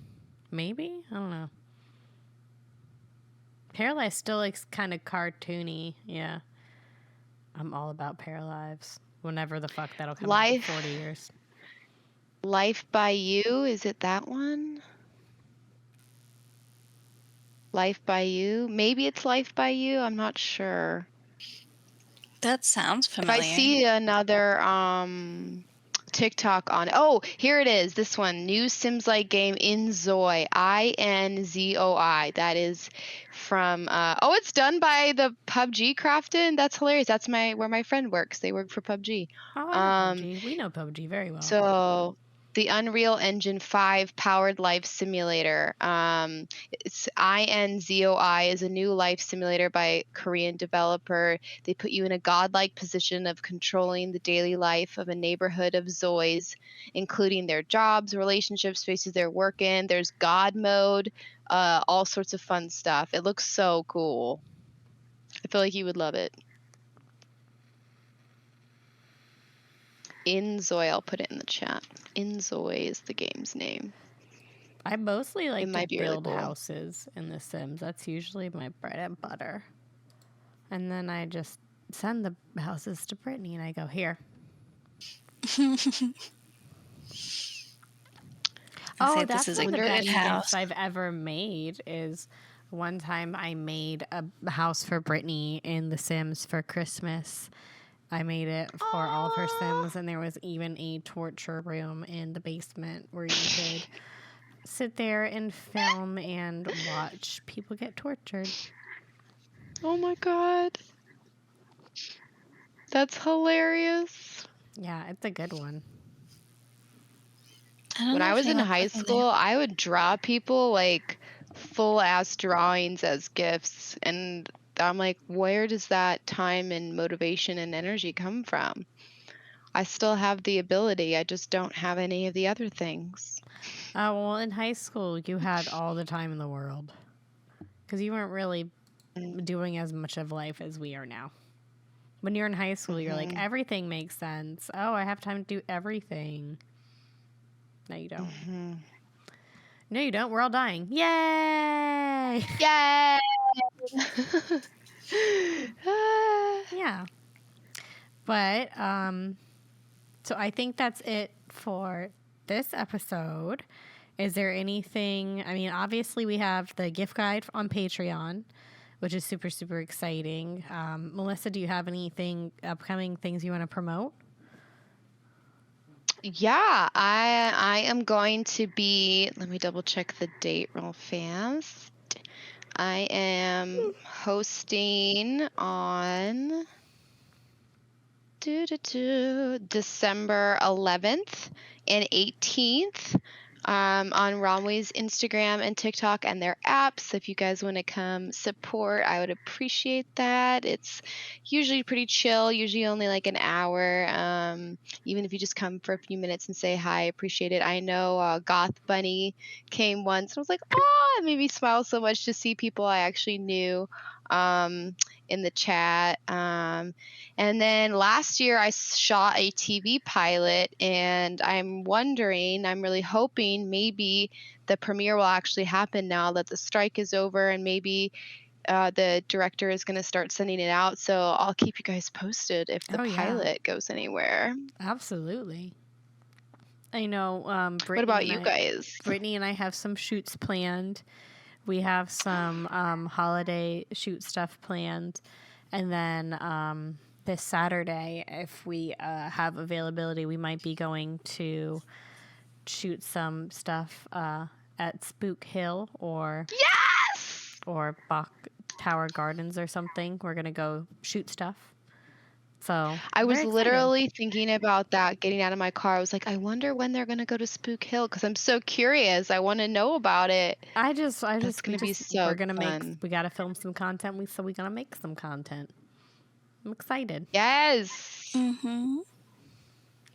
Maybe? I don't know. Paralyzed still looks kind of cartoony. Yeah. I'm all about Paralyzed. Whenever the fuck that'll come out in 40 years. Life by You, is it that one? Life by You? Maybe it's Life by You. I'm not sure. That sounds familiar. If I see another TikTok on it. Oh, here it is. This one. New Sims-like game Inzoi. Inzoi. That is from it's done by the PUBG Crafton. That's hilarious. That's where my friend works. They work for PUBG. Oh, I know PUBG. We know PUBG very well. So the Unreal Engine 5 powered life simulator. It's Inzoi is a new life simulator by Korean developer. They put you in a godlike position of controlling the daily life of a neighborhood of Zois, including their jobs, relationships, spaces they're working. There's God mode, all sorts of fun stuff. It looks so cool. I feel like you would love it. Inzoi, I'll put it in the chat. Inzoi is the game's name. I mostly like to be really build cool. houses in The Sims. That's usually my bread and butter. And then I just send the houses to Brittany and I go, here. That's this is one a of the good best house gifts I've ever made is one time I made a house for Brittany in The Sims for Christmas. I made it for all of her Sims, and there was even a torture room in the basement where you could sit there and film and watch people get tortured. Oh my god. That's hilarious. Yeah, it's a good one. When I was in high school, I would draw people like full ass drawings as gifts, and I'm like, where does that time and motivation and energy come from? I still have the ability, I just don't have any of the other things. Oh, well, in high school, you had all the time in the world because you weren't really doing as much of life as we are now. When you're in high school, you're like, everything makes sense. Oh, I have time to do everything. No, you don't. No, you don't. We're all dying. Yay! Yay! Yeah. But, so I think that's it for this episode. Is there anything, I mean, obviously we have the gift guide on Patreon, which is super, super exciting. Melissa, do you have anything, upcoming things you want to promote? Yeah, I am going to be, let me double check the date real fast. I am hosting on December 11th and 18th on Romway's Instagram and TikTok and their apps. So if you guys want to come support, I would appreciate that. It's usually pretty chill, usually only like an hour. Even if you just come for a few minutes and say hi, I appreciate it. I know Goth Bunny came once and I was like, oh, it made me smile so much to see people I actually knew in the chat. And then last year I shot a TV pilot, and I'm really hoping maybe the premiere will actually happen now that the strike is over, and maybe the director is going to start sending it out. So I'll keep you guys posted if the pilot goes anywhere. Absolutely. I know. Brittany, what about you guys? Brittany and I have some shoots planned. We have some holiday shoot stuff planned. And then this Saturday, if we have availability, we might be going to shoot some stuff at Spook Hill or Bach Tower Gardens or something. We're going to go shoot stuff. So I was literally thinking about that getting out of my car. I was like, I wonder when they're going to go to Spook Hill because I'm so curious. I want to know about it. It's going to be so we're gonna fun. we got to film some content. So we're going to make some content. I'm excited. Yes. Mm-hmm.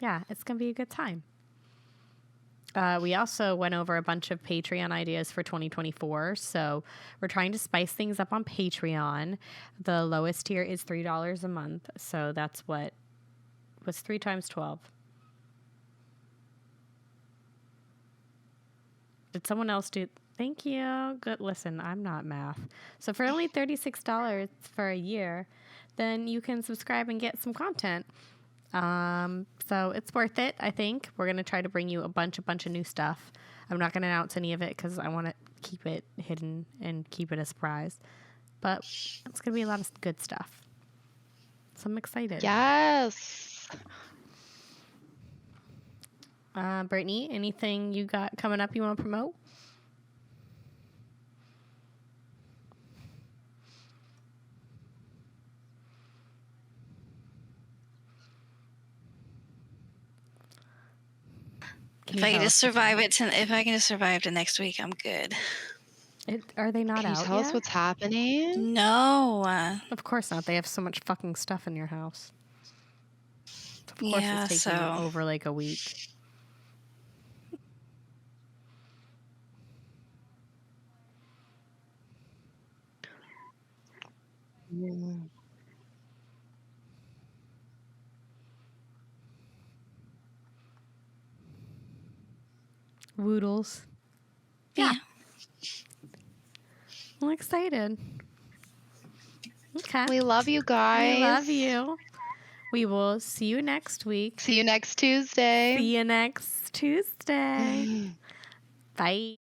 Yeah, it's going to be a good time. We also went over a bunch of Patreon ideas for 2024. So we're trying to spice things up on Patreon. The lowest tier is $3 a month. So that's what's 3 times 12. Did someone else do? Thank you. Good. Listen, I'm not math. So for only $36 for a year, then you can subscribe and get some content. So it's worth it, I think. We're going to try to bring you a bunch of new stuff. I'm not going to announce any of it because I want to keep it hidden and keep it a surprise. But it's going to be a lot of good stuff. So I'm excited. Yes. Brittany, anything you got coming up you want to promote? If I can just survive to next week, I'm good. Are they not Can you out tell us yet? what's happening? No. Of course not. They have so much fucking stuff in your house. Of course Yeah, it's taking so over like a week. Mm. Woodles. yeah. I'm excited. Okay. We love you guys. We love you. We will see you next week. See you next Tuesday. See you next Tuesday. Bye.